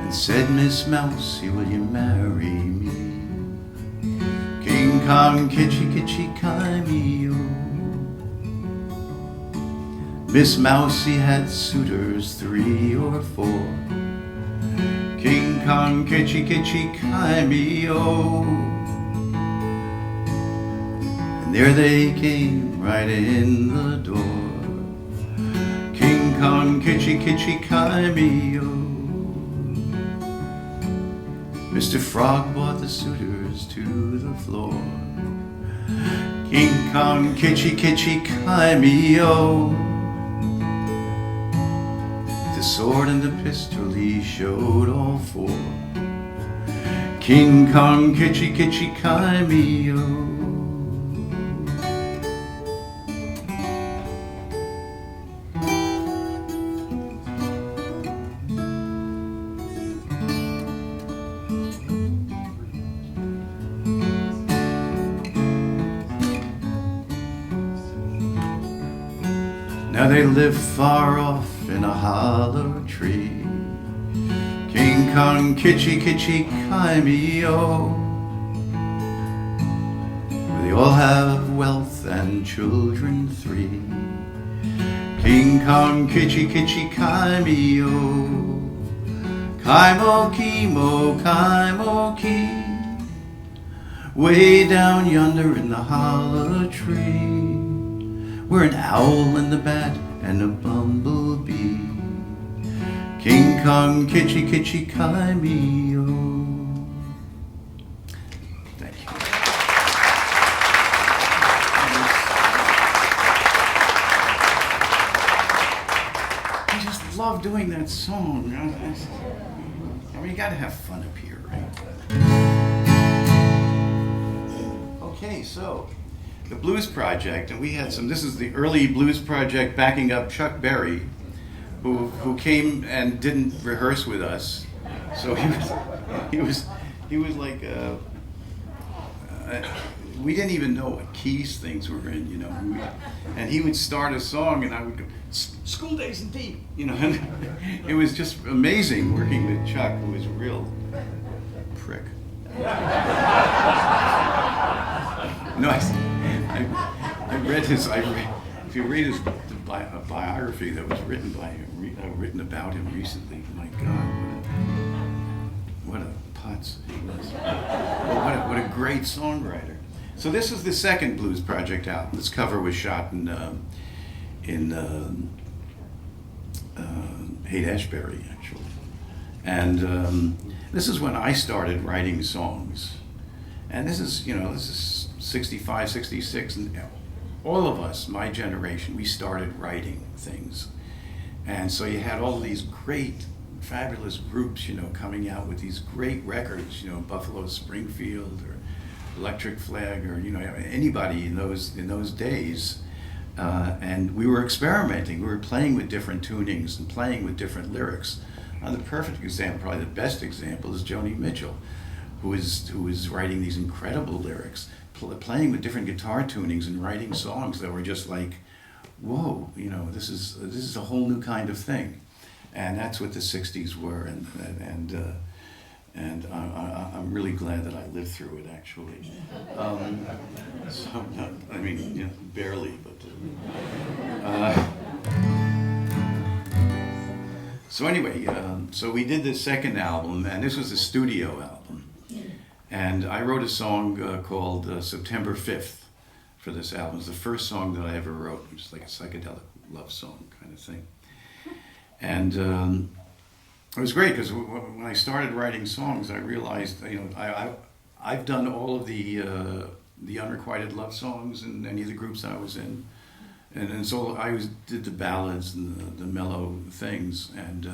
and said, Miss Mousie, will you marry me? King Kong kitchy kitchy Kaimio. Miss Mousie had suitors 3 or 4. King Kong kitchy kitchy Kaimio, and there they came right in the door. King Kong kitchy kitchy Kaimio. Mr. Frog brought the suitors to the floor. King Kong kitchy kitchy Kaimio, the sword and the pistol he showed all 4. King Kong kitchy kitchy Kaimio. Now they live far off in a hollow tree. King Kong kitchy kitchy Kaimio, where they all have wealth and children 3. King Kong kitchy kitchy Kaimio, Kaimo Kimo Kaimo Ki, way down yonder in the hollow tree, where an owl and a bat and a bumblebee. King Kong kitchy kitchy Kaimio. Thank you. I just love doing that song. I mean, you gotta have fun up here, right? Okay, so the Blues Project, and we had some. This is the early Blues Project backing up Chuck Berry, who came and didn't rehearse with us. So he was like we didn't even know what keys things were in, you know. And he would start a song, and I would go, "School Days in D," you know. And it was just amazing working with Chuck, who was a real prick. No, I read his. If you read his biography that was written written about him recently, my God, what a putz he was! What a great songwriter. So this is the second Blues Project album. This cover was shot in Haight-Ashbury, actually, and this is when I started writing songs. And this is 65, 66, and all of us, my generation, we started writing things. And so you had all these great, fabulous groups, coming out with these great records, Buffalo Springfield or Electric Flag or, anybody in those days. And we were experimenting. We were playing with different tunings and playing with different lyrics. The perfect example, probably the best example, is Joni Mitchell, who is writing these incredible lyrics, playing with different guitar tunings and writing songs that were just like, whoa, this is a whole new kind of thing. And that's what the 60s were, and I'm really glad that I lived through it, actually. Barely, but. So anyway, so we did the second album, and this was a studio album. And I wrote a song called September 5th for this album. It was the first song that I ever wrote. It was like a psychedelic love song kind of thing. And it was great because when I started writing songs, I realized, I've done all of the unrequited love songs in any of the groups I was in. And so I did the ballads and the mellow things. And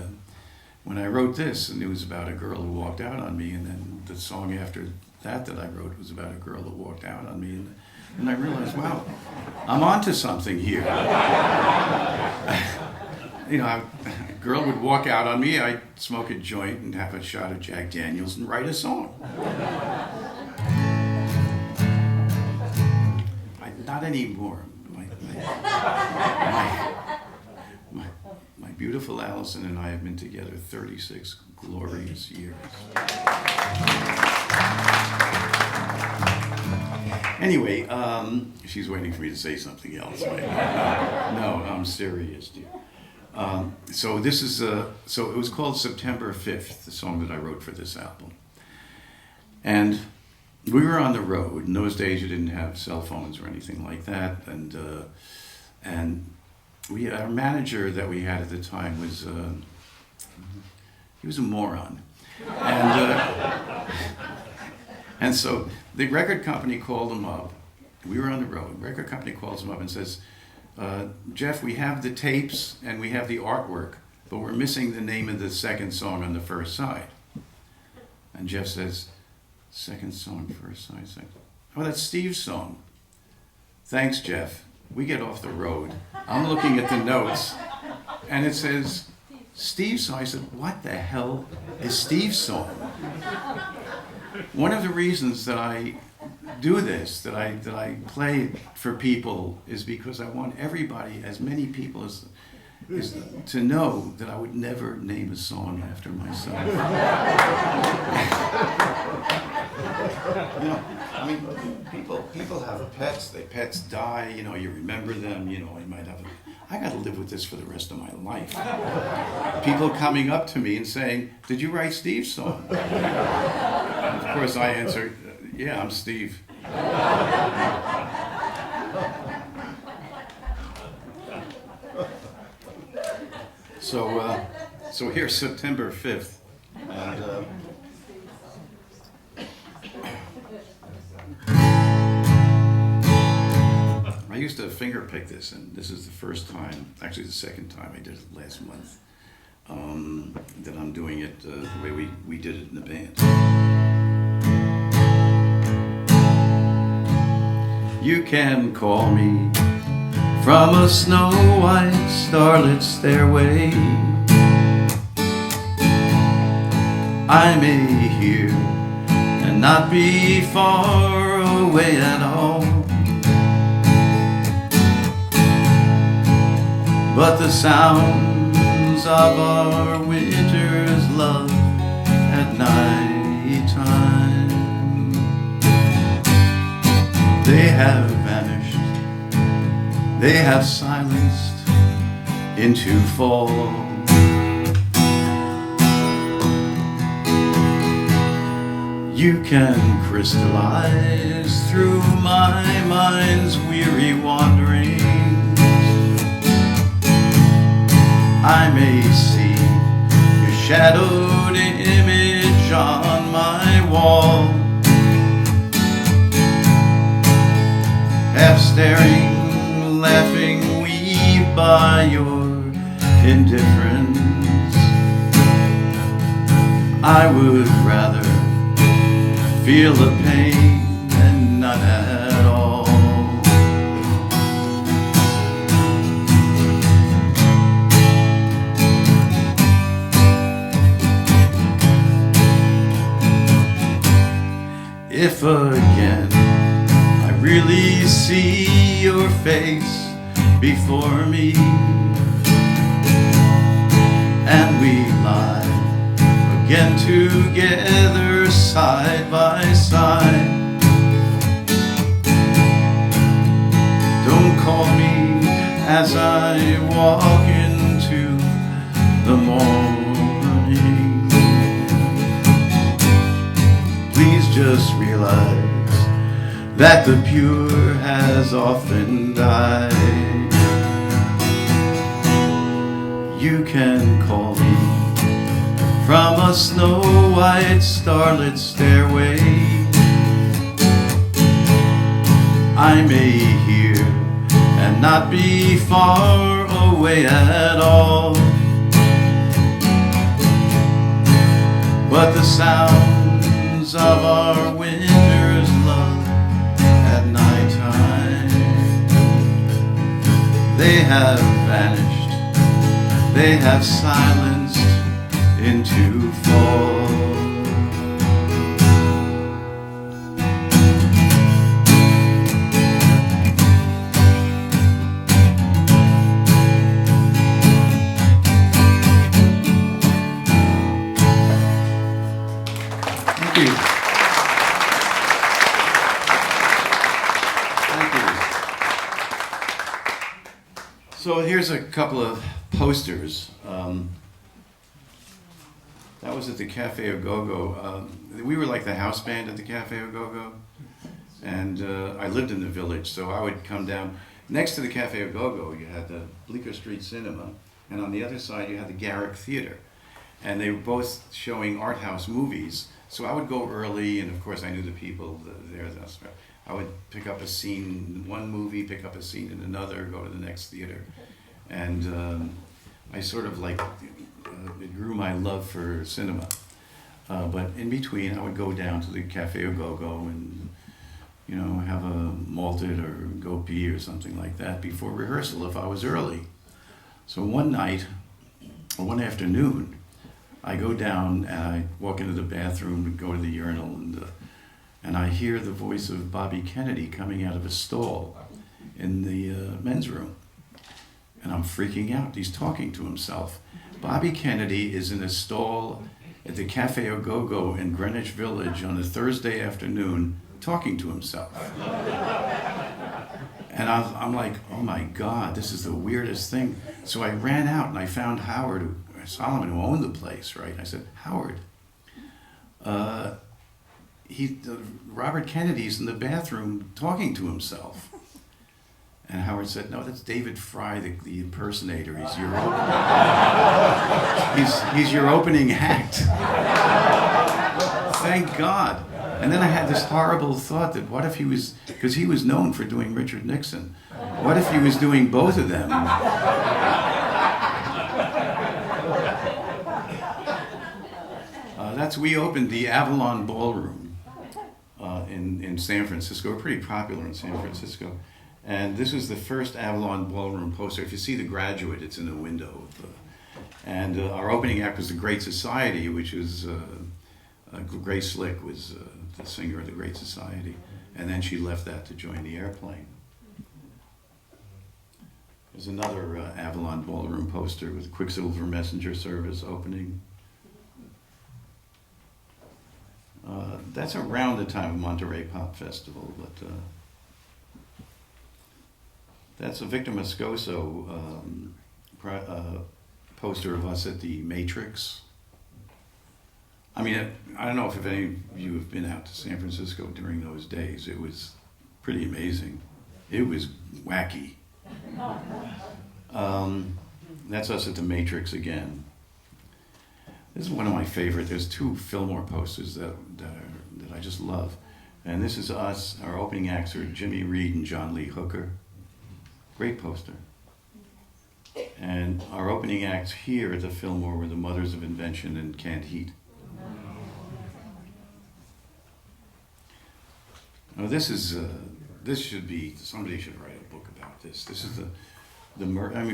when I wrote this, and it was about a girl who walked out on me, and then the song after that I wrote was about a girl that walked out on me, and I realized, wow, I'm onto something here. A girl would walk out on me, I'd smoke a joint and have a shot of Jack Daniels and write a song. Not anymore. My beautiful Allison and I have been together 36 glorious years. Anyway, she's waiting for me to say something else. No, I'm serious, dear. So this is so it was called September 5th, the song that I wrote for this album. And we were on the road. In those days, you didn't have cell phones or anything like that, and our manager that we had at the time was he was a moron, and so the record company called him up. We were on the road. The record company calls him up and says, "Jeff, we have the tapes and we have the artwork, but we're missing the name of the second song on the first side." And Jeff says, "Second song, first side, second. Oh, that's Steve's song." "Thanks, Jeff." We get off the road. I'm looking at the notes, and it says, "Steve's song." I said, "What the hell is Steve's song?" One of the reasons that I do this, that I play for people, is because I want everybody, as many people as to know that I would never name a song after myself. People have pets. Their pets die. You remember them. You might have. I got to live with this for the rest of my life. People coming up to me and saying, "Did you write Steve's song?" And of course, I answer, "Yeah, I'm Steve." So here's September 5th, and I used to finger pick this, and this is the first time, actually the second time I did it last month, that I'm doing it the way we did it in the band. You can call me from a snow-white starlit stairway. I may hear and not be far away at all, but the sounds of our winter's love at night time, they have vanished, they have silenced into fall. You can crystallize through my mind's weary wanderings. I may see your shadowed image on my wall, half staring, laughing, weaved by your indifference. I would rather feel the pain and none at all. If again I really see your face before me, and we lie again together side by side, don't call me as I walk into the morning. Please just realize that the pure has often died. You can call me from a snow-white starlit stairway. I may hear and not be far away at all, but the sounds of our winter's love at night time, they have vanished, they have silenced into fall. Thank you. Thank you. So here's a couple of posters. That was at the Cafe Au Go-Go. We were like the house band at the Cafe Au Go-Go. And I lived in the village, so I would come down. Next to the Cafe Au Go-Go, you had the Bleecker Street Cinema. And on the other side, you had the Garrick Theater. And they were both showing art house movies. So I would go early, and of course I knew the people there. I would pick up a scene in one movie, pick up a scene in another, go to the next theater. And I sort of like, it grew my love for cinema. But in between, I would go down to the Cafe Au Go-Go and, you know, have a malted or gopi or something like that before rehearsal if I was early. So one night, or one afternoon, I go down and I walk into the bathroom and go to the urinal, and I hear the voice of Bobby Kennedy coming out of a stall in the men's room. And I'm freaking out. He's talking to himself. Bobby Kennedy is in a stall at the Cafe Au Go-Go in Greenwich Village on a Thursday afternoon talking to himself. And I'm like, oh my God, this is the weirdest thing. So I ran out and I found Howard Solomon, who owned the place, right? I said, Howard, Robert Kennedy's in the bathroom talking to himself. And Howard said, no, that's David Fry, the impersonator. He's your opening act. Thank God. And then I had this horrible thought that what if he was, because he was known for doing Richard Nixon, what if he was doing both of them? We opened the Avalon Ballroom in in San Francisco. We're pretty popular in San Francisco. And this is the first Avalon Ballroom poster. If you see The Graduate, it's in the window. And our opening act was The Great Society, which is Grace Slick was the singer of The Great Society. And then she left that to join the Airplane. There's another Avalon Ballroom poster with Quicksilver Messenger Service opening. That's around the time of Monterey Pop Festival, but that's a Victor Moscoso poster of us at the Matrix. I mean, I don't know if any of you have been out to San Francisco during those days. It was pretty amazing. It was wacky. That's us at the Matrix again. This is one of my favorite. There's two Fillmore posters that I just love. And this is us. Our opening acts are Jimmy Reed and John Lee Hooker. Great poster. And our opening acts here at the Fillmore were the Mothers of Invention and Canned Heat. Now this should be, somebody should write a book about this. This is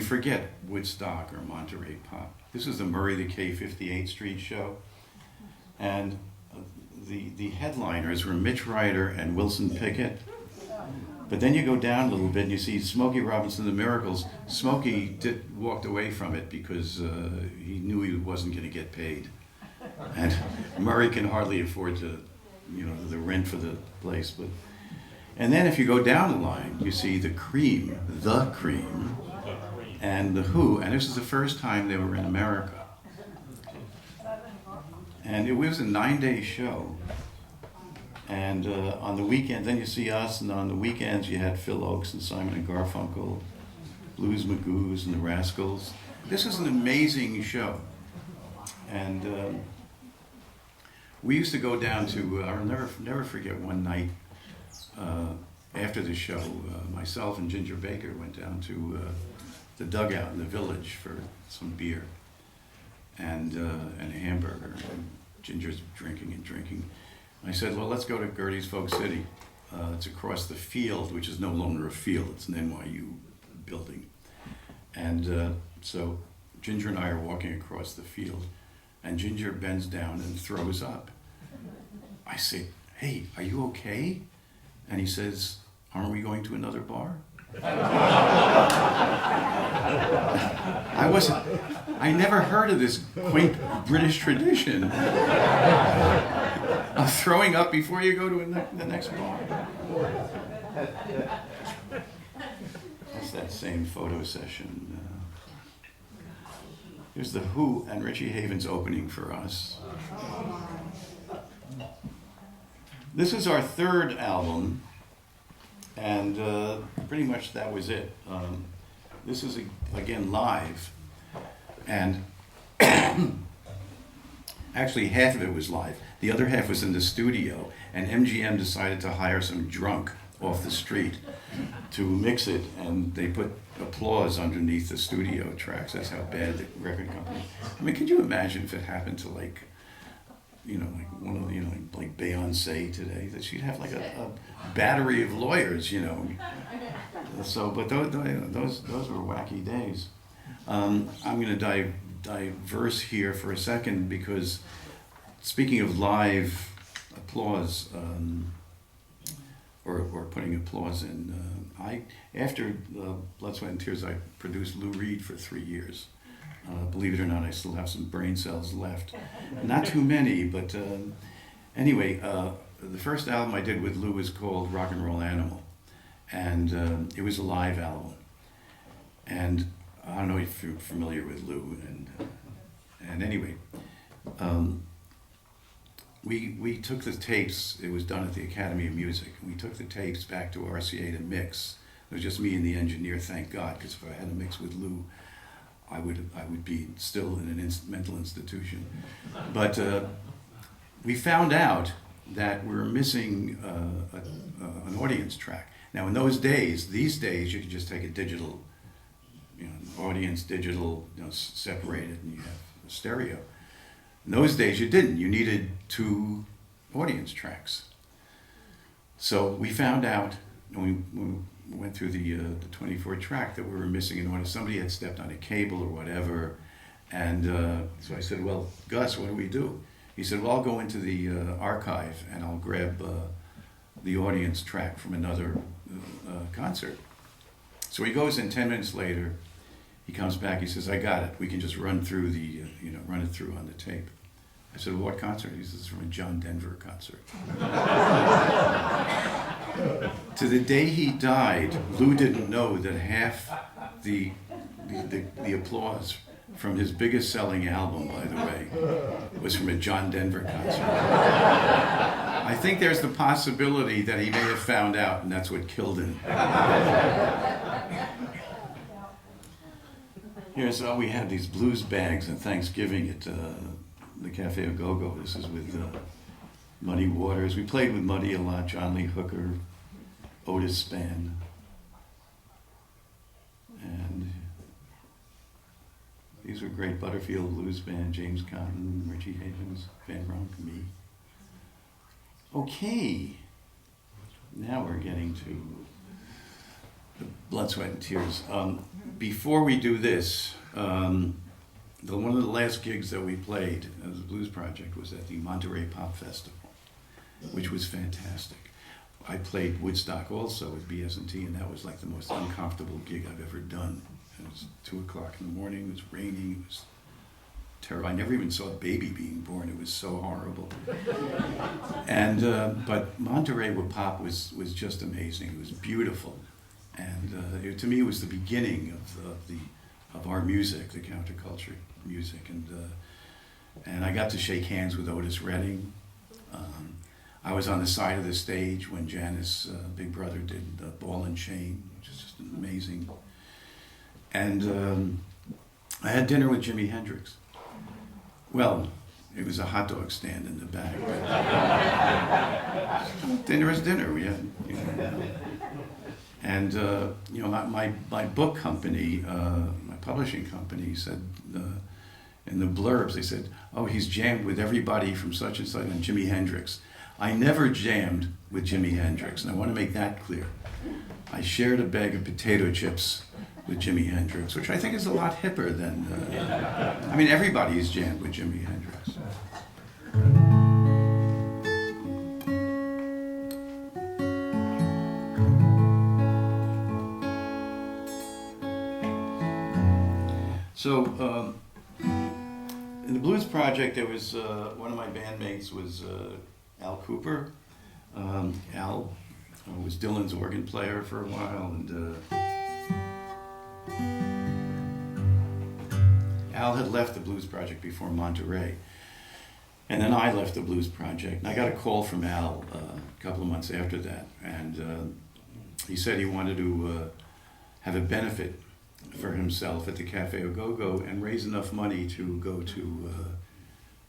forget Woodstock or Monterey Pop. This is the Murray the K 58th Street show. And the headliners were Mitch Ryder and Wilson Pickett. But then you go down a little bit and you see Smokey Robinson, the Miracles. Smokey walked away from it because he knew he wasn't going to get paid. And Murray can hardly afford to, the rent for the place. And then if you go down the line, you see the Cream, and the Who. And this is the first time they were in America. And it was a 9-day show. And on the weekend, then you see us, and on the weekends you had Phil Oakes and Simon and Garfunkel, Blues Magoos and the Rascals. This is an amazing show. And we used to go down to, I'll never forget one night after the show, myself and Ginger Baker went down to the dugout in the Village for some beer and a hamburger. And Ginger's drinking. I said, well, let's go to Gertie's Folk City. It's across the field, which is no longer a field. It's an NYU building. And so Ginger and I are walking across the field, and Ginger bends down and throws up. I say, hey, are you okay? And he says, aren't we going to another bar? I never heard of this quaint British tradition of throwing up before you go to the next bar. That's that same photo session. Here's the Who and Richie Havens opening for us. This is our third album, and pretty much that was it. This is, again, live, and actually half of it was live. The other half was in the studio, and MGM decided to hire some drunk off the street to mix it, and they put applause underneath the studio tracks. That's how bad the record company. I mean, could you imagine if it happened to like one of like Beyonce today, that she'd have like a battery of lawyers, So, but those were wacky days. I'm going to diverse here for a second because speaking of live applause, or putting applause in, after Blood, Sweat and Tears, I produced Lou Reed for 3 years. Believe it or not, I still have some brain cells left. Not too many, but anyway, the first album I did with Lou was called Rock and Roll Animal, and it was a live album. And I don't know if you're familiar with Lou, and anyway, we took the tapes. It was done at the Academy of Music. We took the tapes back to RCA to mix. It was just me and the engineer, thank God, because if I had to mix with Lou, I would be still in an mental institution. But we found out that we were missing an audience track. Now, in these days, you could just take a digital, audience digital, separate it, and you have a stereo. In those days, you didn't. You needed 2 audience tracks. So we found out, and we went through the 24 track, that we were missing an order. Somebody had stepped on a cable or whatever. And so I said, well, Gus, what do we do? He said, well, I'll go into the archive and I'll grab the audience track from another concert. So he goes in 10 minutes later, he comes back, he says, I got it. We can just run through run it through on the tape. I said, well, what concert? He says, it's from a John Denver concert. To the day he died, Lou didn't know that half the applause from his biggest selling album, by the way, was from a John Denver concert. I think there's the possibility that he may have found out, and that's what killed him. Here's we had these blues bags on Thanksgiving at the Cafe Au Go-Go. This is with Muddy Waters. We played with Muddy a lot, John Lee Hooker, Otis Spann. And these were great. Butterfield Blues Band, James Cotton, Richie Havens, Van Ronk, me. Okay, now we're getting to the Blood, Sweat, and Tears. Before we do this, one of the last gigs that we played as a blues project was at the Monterey Pop Festival, which was fantastic. I played Woodstock also with BS&T, and that was like the most uncomfortable gig I've ever done. It was 2 o'clock in the morning, it was raining, it was terrible. I never even saw a baby being born, it was so horrible. And but Monterey with Pop was just amazing, it was beautiful. And to me it was the beginning of our music, the counterculture music. And I got to shake hands with Otis Redding. I was on the side of the stage when Janis, Big Brother, did Ball and Chain, which is just amazing. And I had dinner with Jimi Hendrix. Well, it was a hot dog stand in the back. But dinner is dinner. We had, and my book company, my publishing company, said in the blurbs, they said, "Oh, he's jammed with everybody from such and such and Jimi Hendrix." I never jammed with Jimi Hendrix, and I want to make that clear. I shared a bag of potato chips with Jimi Hendrix, which I think is a lot hipper than, I mean, everybody's jammed with Jimi Hendrix. So, in the Blues Project, there was, one of my bandmates was Al Cooper. Al was Dylan's organ player for a while, and Al had left the Blues Project before Monterey. And then I left the Blues Project, and I got a call from Al a couple of months after that, and he said he wanted to have a benefit for himself at the Cafe Au Go-Go and raise enough money to go to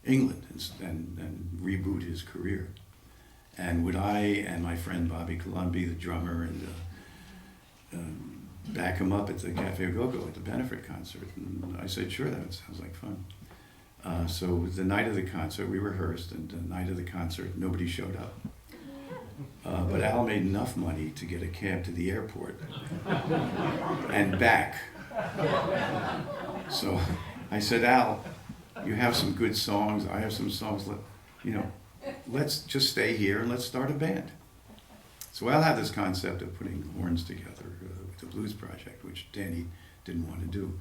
England and reboot his career. And would I and my friend Bobby Colombi, the drummer, and back him up at the Cafe Au Go-Go at the benefit concert? And I said, sure, that sounds like fun. So the night of the concert, we rehearsed, and the night of the concert, nobody showed up. But Al made enough money to get a cab to the airport and back. So I said, Al, you have some good songs, I have some songs, let's just stay here and let's start a band. So Al had this concept of putting horns together with the Blues Project, which Danny didn't want to do.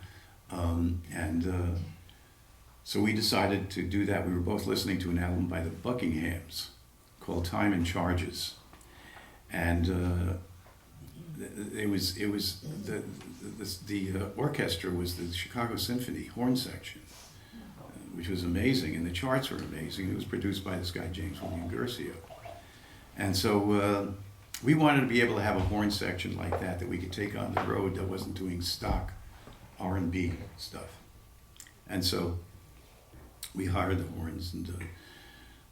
So we decided to do that. We were both listening to an album by the Buckinghams called Time and Charges. And the orchestra was the Chicago Symphony horn section, which was amazing, and the charts were amazing. It was produced by this guy, James William Guercio. And so we wanted to be able to have a horn section like that we could take on the road that wasn't doing stock R&B stuff. And so we hired the horns, and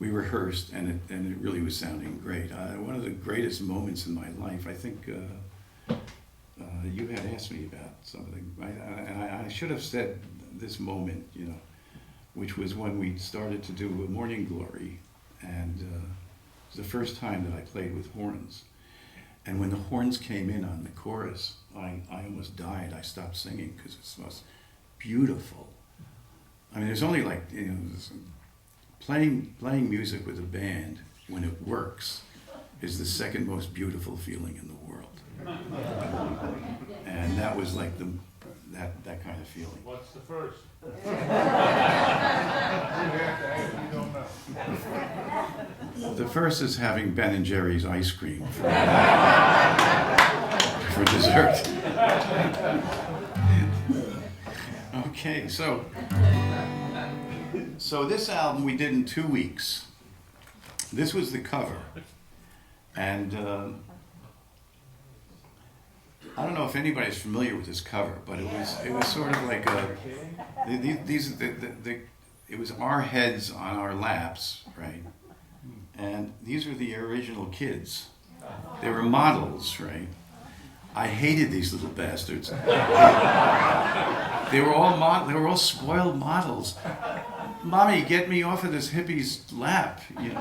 we rehearsed, and it really was sounding great. One of the greatest moments in my life, I think you had asked me about something, and I should have said this moment, which was when we started to do Morning Glory, and was the first time that I played with horns. And when the horns came in on the chorus, I almost died. I stopped singing because it was beautiful. I mean, there's only like, playing music with a band when it works is the second most beautiful feeling in the world. And that was like that kind of feeling. What's the first? The first is having Ben and Jerry's ice cream for dessert. Okay, so this album we did in 2 weeks. This was the cover, and I don't know if anybody's familiar with this cover, but it was sort of like it was our heads on our laps, right? And these were the original kids. They were models, right? I hated these little bastards. They were all spoiled models. Mommy, get me off of this hippie's lap. It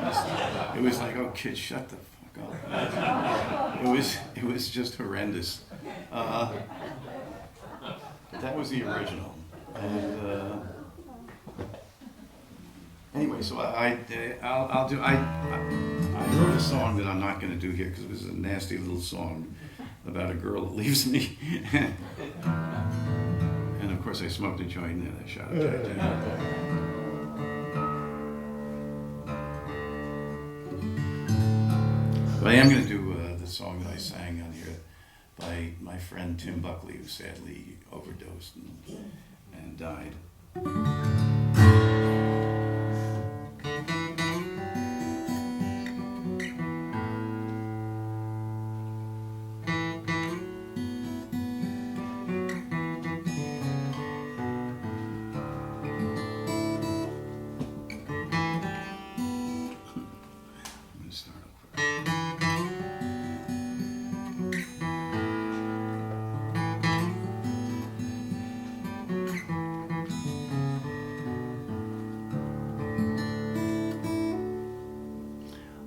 was like, oh, kid, shut the fuck up. It was just horrendous. That was the original. And anyway, so I wrote a song that I'm not going to do here because it was a nasty little song about a girl that leaves me. And of course I smoked a joint and I shot a Jack Daniels. But I am going to do the song that I sang on here by my friend Tim Buckley, who sadly overdosed and died.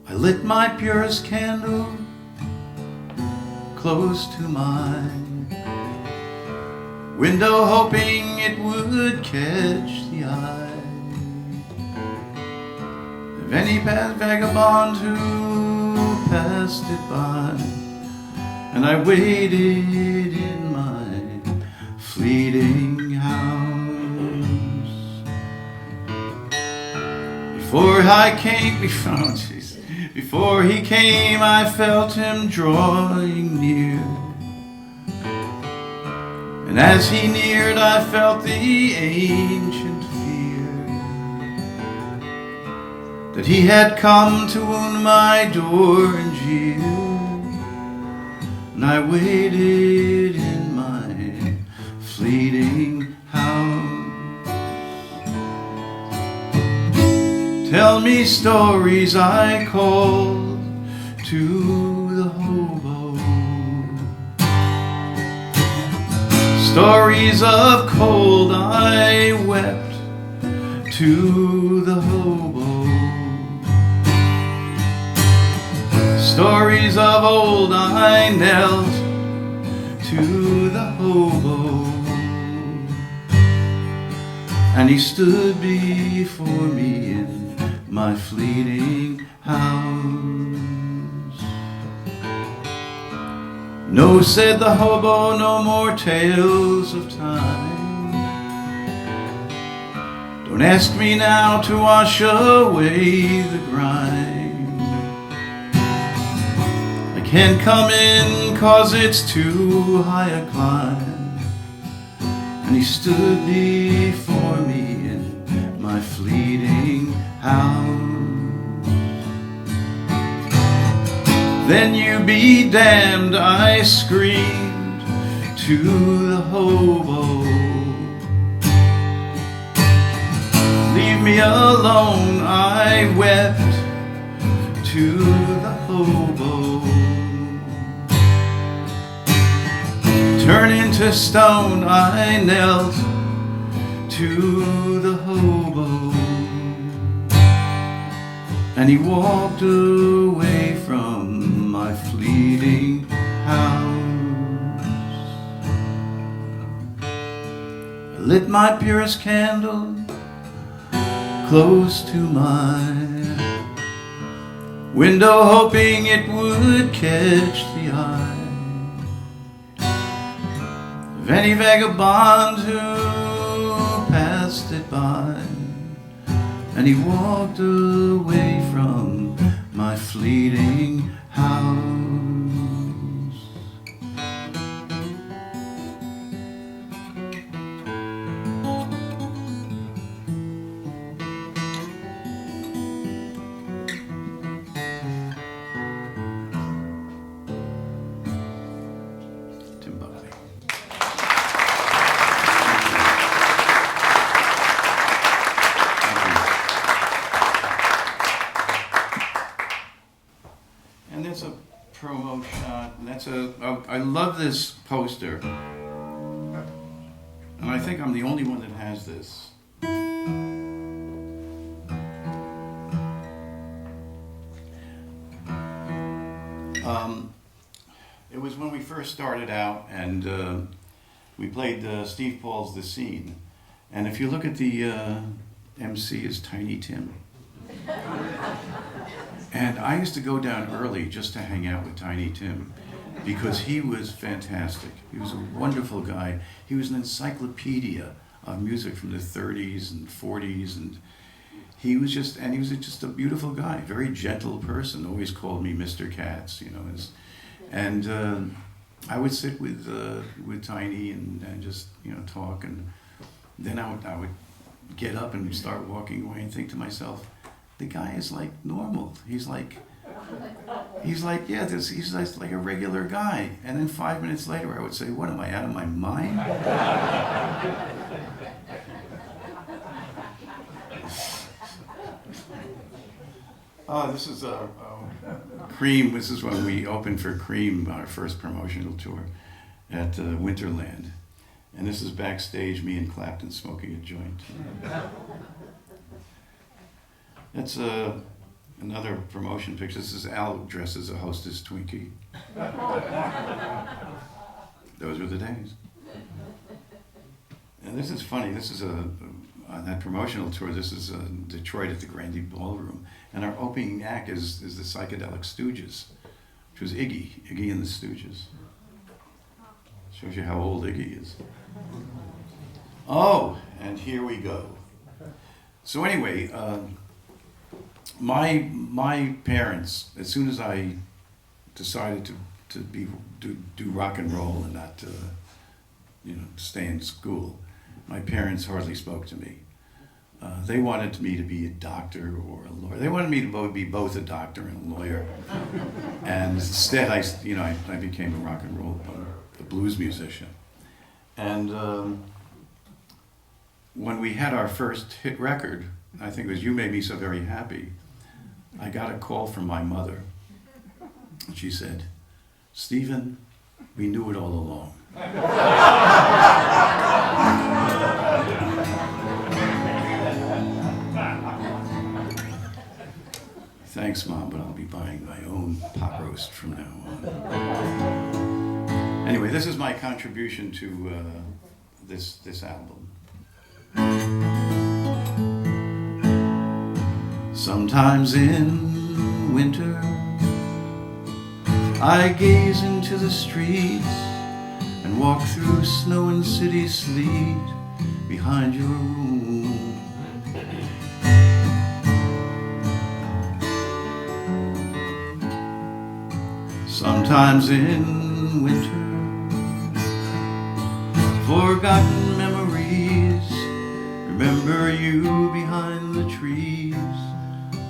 I lit my purest candle close to my window, hoping it would catch the eye of any vagabond who passed it by. And I waited in my fleeting house before I came. Before he came, I felt him drawing near. And as he neared, I felt the ancient fear that he had come to wound my door and jeer. And I waited in my fleeting house. Tell me stories, I called to the hobo. Stories of cold I wept to the hobo. Stories of old I knelt to the hobo. And he stood before me in my fleeting house. No, said the hobo, no more tales of time. Don't ask me now to wash away the grime. I can't come in 'cause it's too high a climb. And he stood before me in my fleeting house. Then you be damned, I screamed to the hobo. Leave me alone, I wept to the hobo. Turn into stone, I knelt to the hobo. and he walked away from my fleeting house. I lit my purest candle close to my window, hoping it would catch the eye of any vagabond who passed it by. And he walked away from my fleeting house. And there's a promo shot, and that's I love this poster. And I think I'm the only one that has this. It was when we first started out, and we played Steve Paul's The Scene. And if you look at the MC is Tiny Tim. And I used to go down early just to hang out with Tiny Tim because he was fantastic. He was a wonderful guy. He was an encyclopedia of music from the 30s and 40s, and he was just a beautiful guy, very gentle person. Always called me Mr. Katz, you know. And I would sit with Tiny and just, you know, talk, and then I would get up and start walking away and think to myself, the guy is like normal. He's like he's like a regular guy. And then 5 minutes later, I would say, what, am I out of my mind? This is Cream. This is when we opened for Cream, our first promotional tour at Winterland. And this is backstage, me and Clapton smoking a joint. That's another promotion picture. This is Al dressed as a Hostess Twinkie. Those were the days. And this is funny. This is on that promotional tour, this is Detroit at the Grande Ballroom. And our opening act is the Psychedelic Stooges, which was Iggy and the Stooges. Shows you how old Iggy is. Oh, and here we go. So anyway, my parents, as soon as I decided to do rock and roll and not stay in school, my parents hardly spoke to me. They wanted me to be a doctor or a lawyer. They wanted me to be both a doctor and a lawyer. And instead, I became a rock and roll, a blues musician. And when we had our first hit record, I think it was You Made Me So Very Happy, I got a call from my mother. And she said, Stephen, we knew it all along. Thanks, Mom, but I'll be buying my own pot roast from now on. Anyway, this is my contribution to this album. Sometimes in winter, I gaze into the streets and walk through snow and city sleet behind your room. Sometimes in winter, forgotten memories remember you behind the trees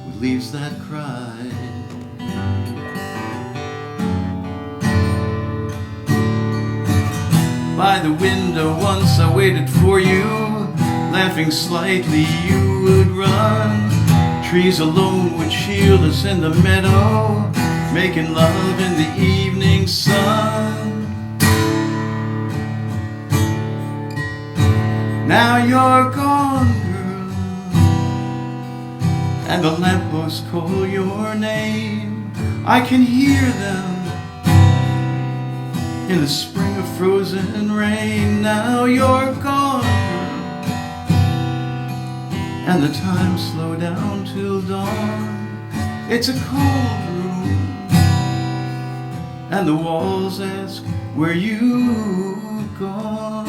with leaves that cry. By the window once I waited for you, laughing slightly you would run. Trees alone would shield us in the meadow, making love in the evening sun. Now you're gone, girl, and the lampposts call your name. I can hear them in the spring of frozen rain. Now you're gone, and the time slow down till dawn. It's a cold room, and the walls ask where you've gone.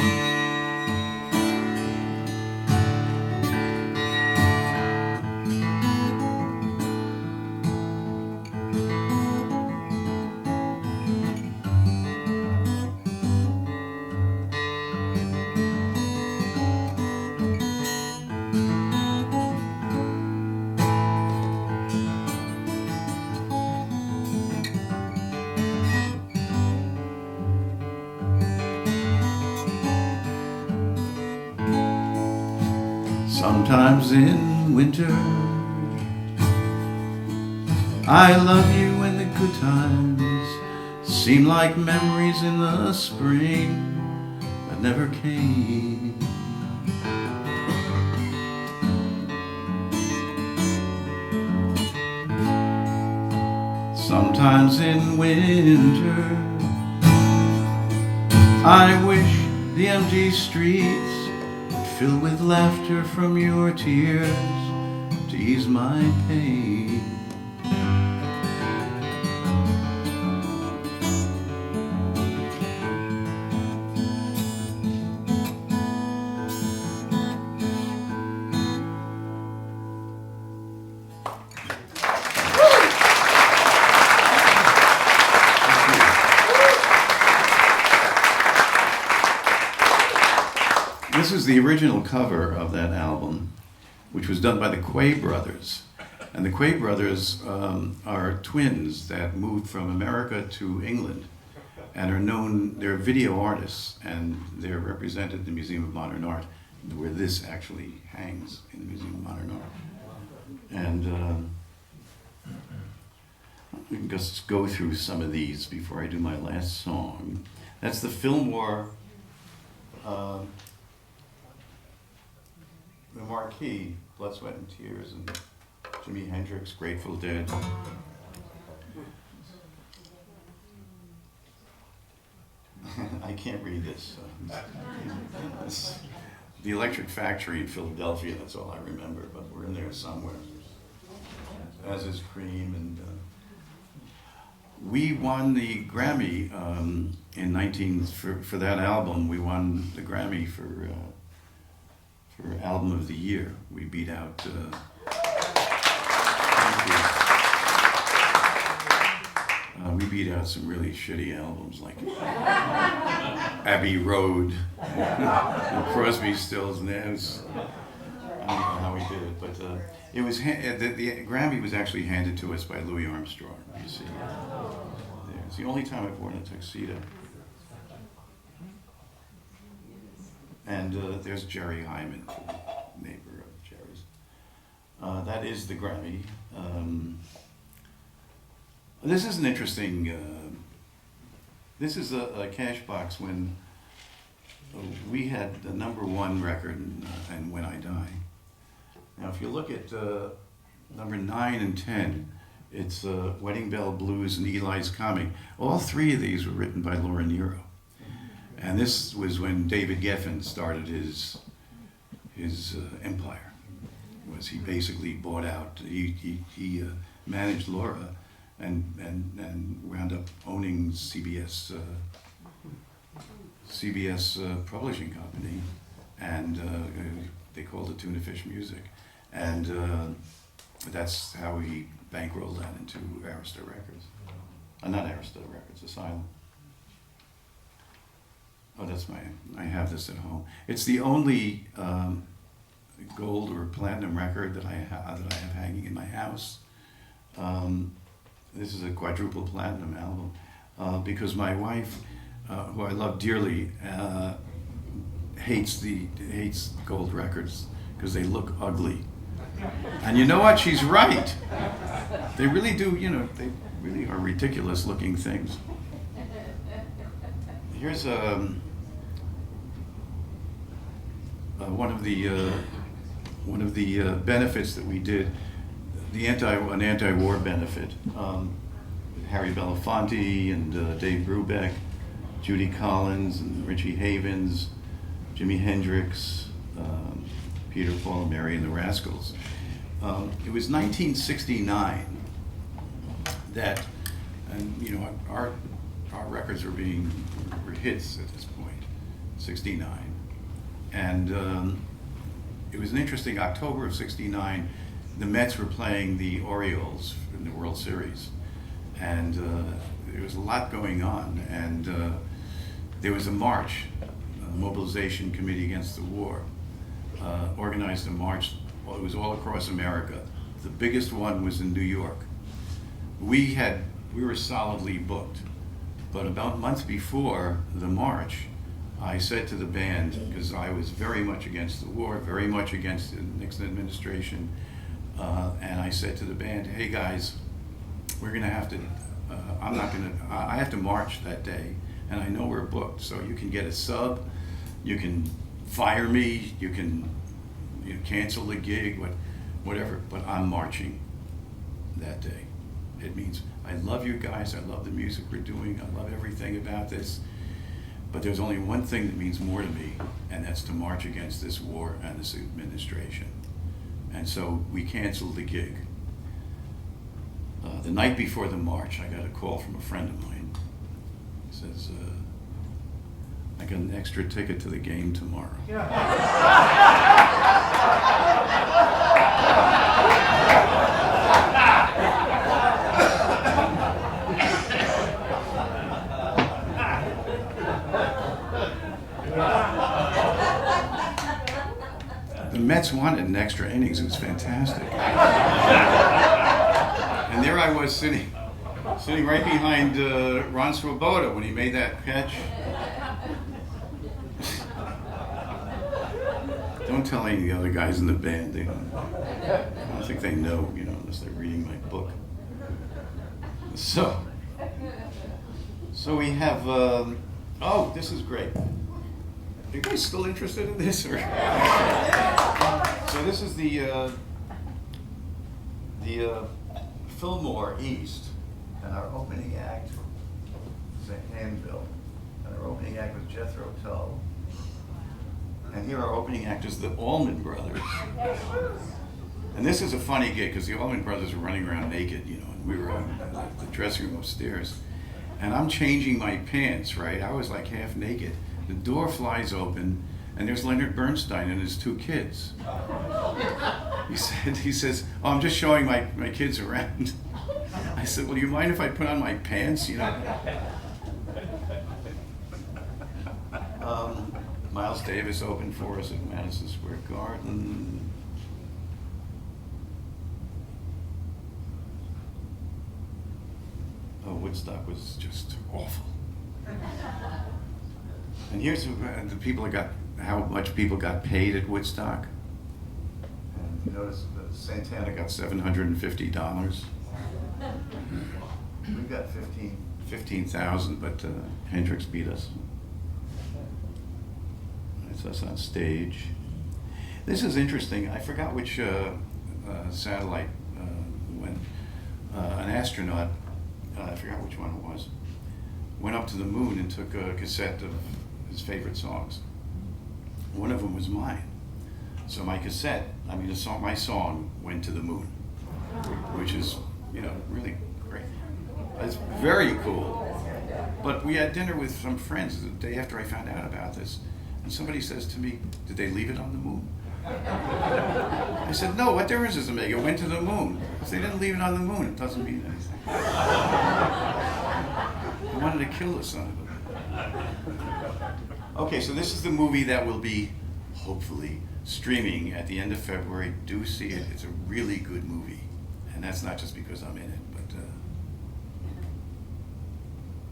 Sometimes in winter, I love you when the good times seem like memories in the spring that never came. Sometimes in winter, I wish the empty streets filled with laughter from your tears to ease my pain. This is the original cover of that album, which was done by the Quay brothers. And the Quay brothers are twins that moved from America to England and are known, they're video artists, and they're represented in the Museum of Modern Art, where this actually hangs in the Museum of Modern Art. And we can just go through some of these before I do my last song. That's the Fillmore, the Marquee, Blood, Sweat and Tears, and Jimi Hendrix, Grateful Dead. I can't read this. The Electric Factory in Philadelphia, that's all I remember, but we're in there somewhere. As is Cream, and we won the Grammy for that album. We won the Grammy for Album of the Year. We beat out we beat out some really shitty albums like Abbey Road, Crosby, Stills, Nash. I don't know how we did it, but it was the Grammy was actually handed to us by Louis Armstrong. You see, it's the only time I've worn a tuxedo. And there's Jerry Hyman, neighbor of Jerry's. That is the Grammy. This is an interesting, this is a cash box when we had the #1 record and When I Die. Now if you look at number 9 and 10, it's Wedding Bell Blues and Eli's Coming. All three of these were written by Laura Nyro. And this was when David Geffen started his empire. Was he basically bought out? He managed Laura, and wound up owning CBS publishing company, and they called it Tuna Fish Music, and that's how he bankrolled that into Arista Records. Not Arista Records, Asylum. Oh, I have this at home. It's the only gold or platinum record that I have hanging in my house. This is a quadruple platinum album because my wife, who I love dearly, hates gold records because they look ugly. And you know what? She's right. They really do. They really are ridiculous looking things. Here's one of the benefits that we did. an anti-war benefit. Harry Belafonte and Dave Brubeck, Judy Collins and Richie Havens, Jimi Hendrix, Peter, Paul, and Mary and the Rascals. It was 1969 that, and you know, our records were hits at this point, 69. And it was an interesting October of 69, the Mets were playing the Orioles in the World Series. And there was a lot going on. And there was a march, a mobilization committee against the war, organized a march. Well, it was all across America. The biggest one was in New York. We were solidly booked. But about a month before the march, I said to the band, because I was very much against the war, very much against the Nixon administration, and I said to the band, hey guys, we're gonna have to, I have to march that day, and I know we're booked, so you can get a sub, you can fire me, you can cancel the gig, whatever, but I'm marching that day. It means I love you guys, I love the music we're doing, I love everything about this, but there's only one thing that means more to me, and that's to march against this war and this administration. And so we canceled the gig. The night before the march, I got a call from a friend of mine. He says, I got an extra ticket to the game tomorrow. The Mets wanted an extra innings. It was fantastic. And there I was sitting right behind Ron Swoboda when he made that catch. Don't tell any of the other guys in the band. I don't think they know, unless they're reading my book. So we have. Oh, this is great. Are you guys still interested in this? Or? So this is the Fillmore East, and our opening act is a handbill, and our opening act was Jethro Tull, and here our opening act is the Allman Brothers. And this is a funny gig because the Allman Brothers were running around naked, and we were in the dressing room upstairs, and I'm changing my pants, right? I was like half naked. The door flies open, and there's Leonard Bernstein and his two kids. He says, oh, I'm just showing my kids around. I said, well, do you mind if I put on my pants, Miles Davis opened for us at Madison Square Garden. Oh, Woodstock was just awful. And here's how much people got paid at Woodstock. And you notice that Santana got $750. We got 15,000, but Hendrix beat us. It's us on stage. This is interesting. I forgot which satellite when an astronaut, I forgot which one it was, went up to the moon and took a cassette of his favorite songs. One of them was mine. So my cassette, my song went to the moon, which is, really great. It's very cool. But we had dinner with some friends the day after I found out about this, and somebody says to me, did they leave it on the moon? I said, no, what difference does it make? It went to the moon. If they didn't leave it on the moon, it doesn't mean anything. I wanted to kill the son of a... Okay, so this is the movie that will be, hopefully, streaming at the end of February. Do see it. It's a really good movie. And that's not just because I'm in it, but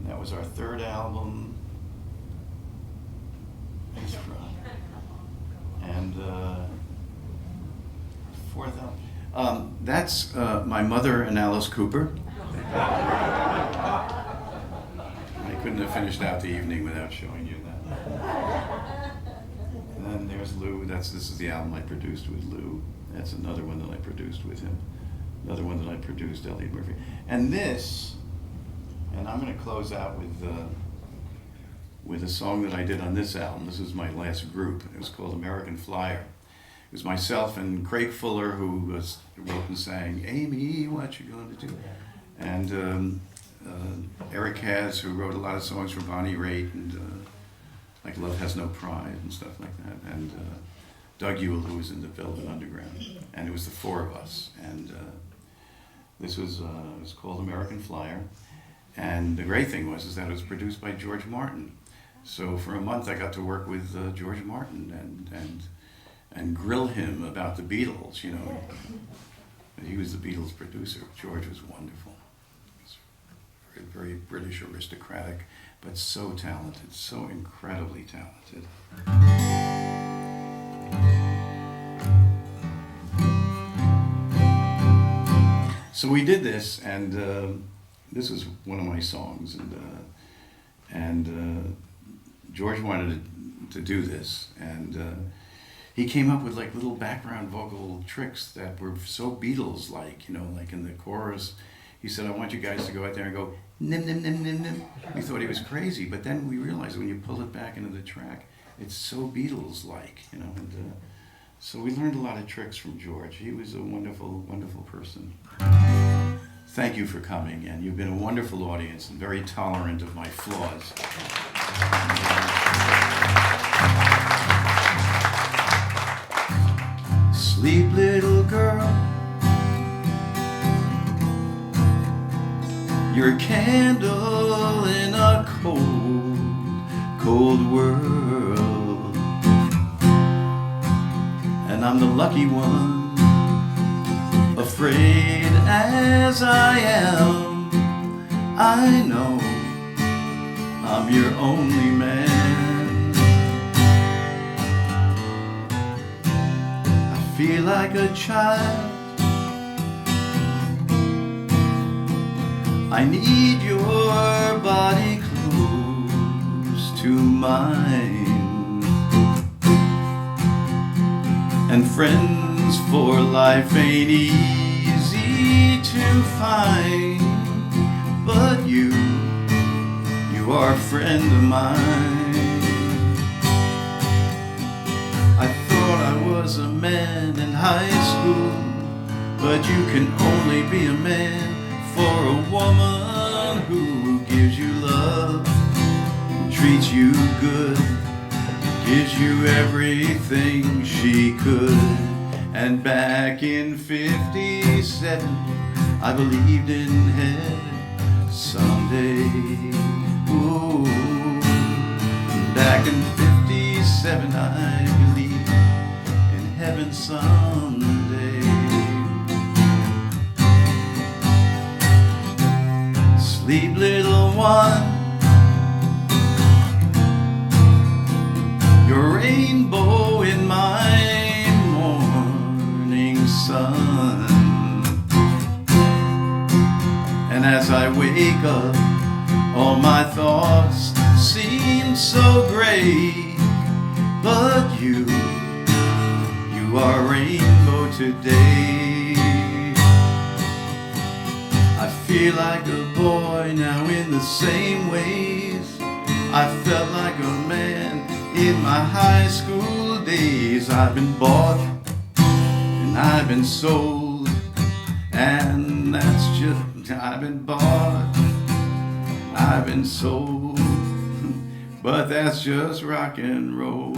that was our third album. And fourth album. That's my mother and Alice Cooper. I couldn't have finished out the evening without showing you that. And then there's Lou. This is the album I produced with Lou. That's another one that I produced with him. another one that I produced, Elliot Murphy. And this, and I'm going to close out with a song that I did on this album. This is my last group. It was called American Flyer. It was myself and Craig Fuller, who wrote and sang Amy, What You Gonna Do? And Eric Katz, who wrote a lot of songs for Bonnie Raitt, and like Love Has No Pride and stuff like that. And Doug Ewell, who was in the Velvet Underground. And it was the four of us. And this was it was called American Flyer. And the great thing was that it was produced by George Martin. So for a month I got to work with George Martin and grill him about the Beatles, you know. He was the Beatles producer. George was wonderful. He was very, very British aristocratic, but so talented, so incredibly talented. So we did this, and this was one of my songs, and George wanted to do this, and he came up with like little background vocal tricks that were so Beatles-like, you know, like in the chorus. He said, I want you guys to go out there and go, nim, nim, nim, nim, nim. We thought he was crazy, but then we realized when you pull it back into the track, it's so Beatles-like, you know, and so we learned a lot of tricks from George. He was a wonderful, wonderful person. Thank you for coming, and you've been a wonderful audience and very tolerant of my flaws. Sleep, little girl, you're a candle in a cold, cold world. And I'm the lucky one, afraid as I am. I know I'm your only man. Feel like a child. I need your body close to mine, and friends for life ain't easy to find, but you are a friend of mine. I was a man in high school, but you can only be a man for a woman who gives you love, treats you good, gives you everything she could. And back in '57, I believed in heaven someday. Ooh, back in '57, I believed heaven someday. Sleep, little one, your rainbow in my morning sun. And as I wake up, all my thoughts seem so gray, but you are a rainbow today. I feel like a boy now in the same ways I felt like a man in my high school days. I've been bought and I've been sold, and that's just, I've been bought, I've been sold, but that's just rock and roll.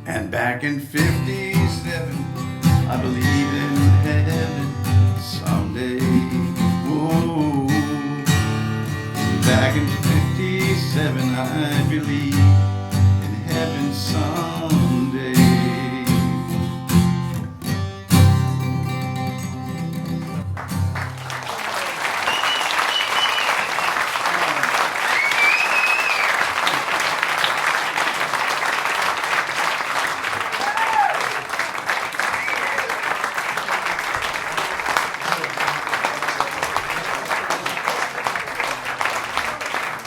And back in '57, I believed in heaven someday. Whoa. Back in '57, I believed in heaven someday.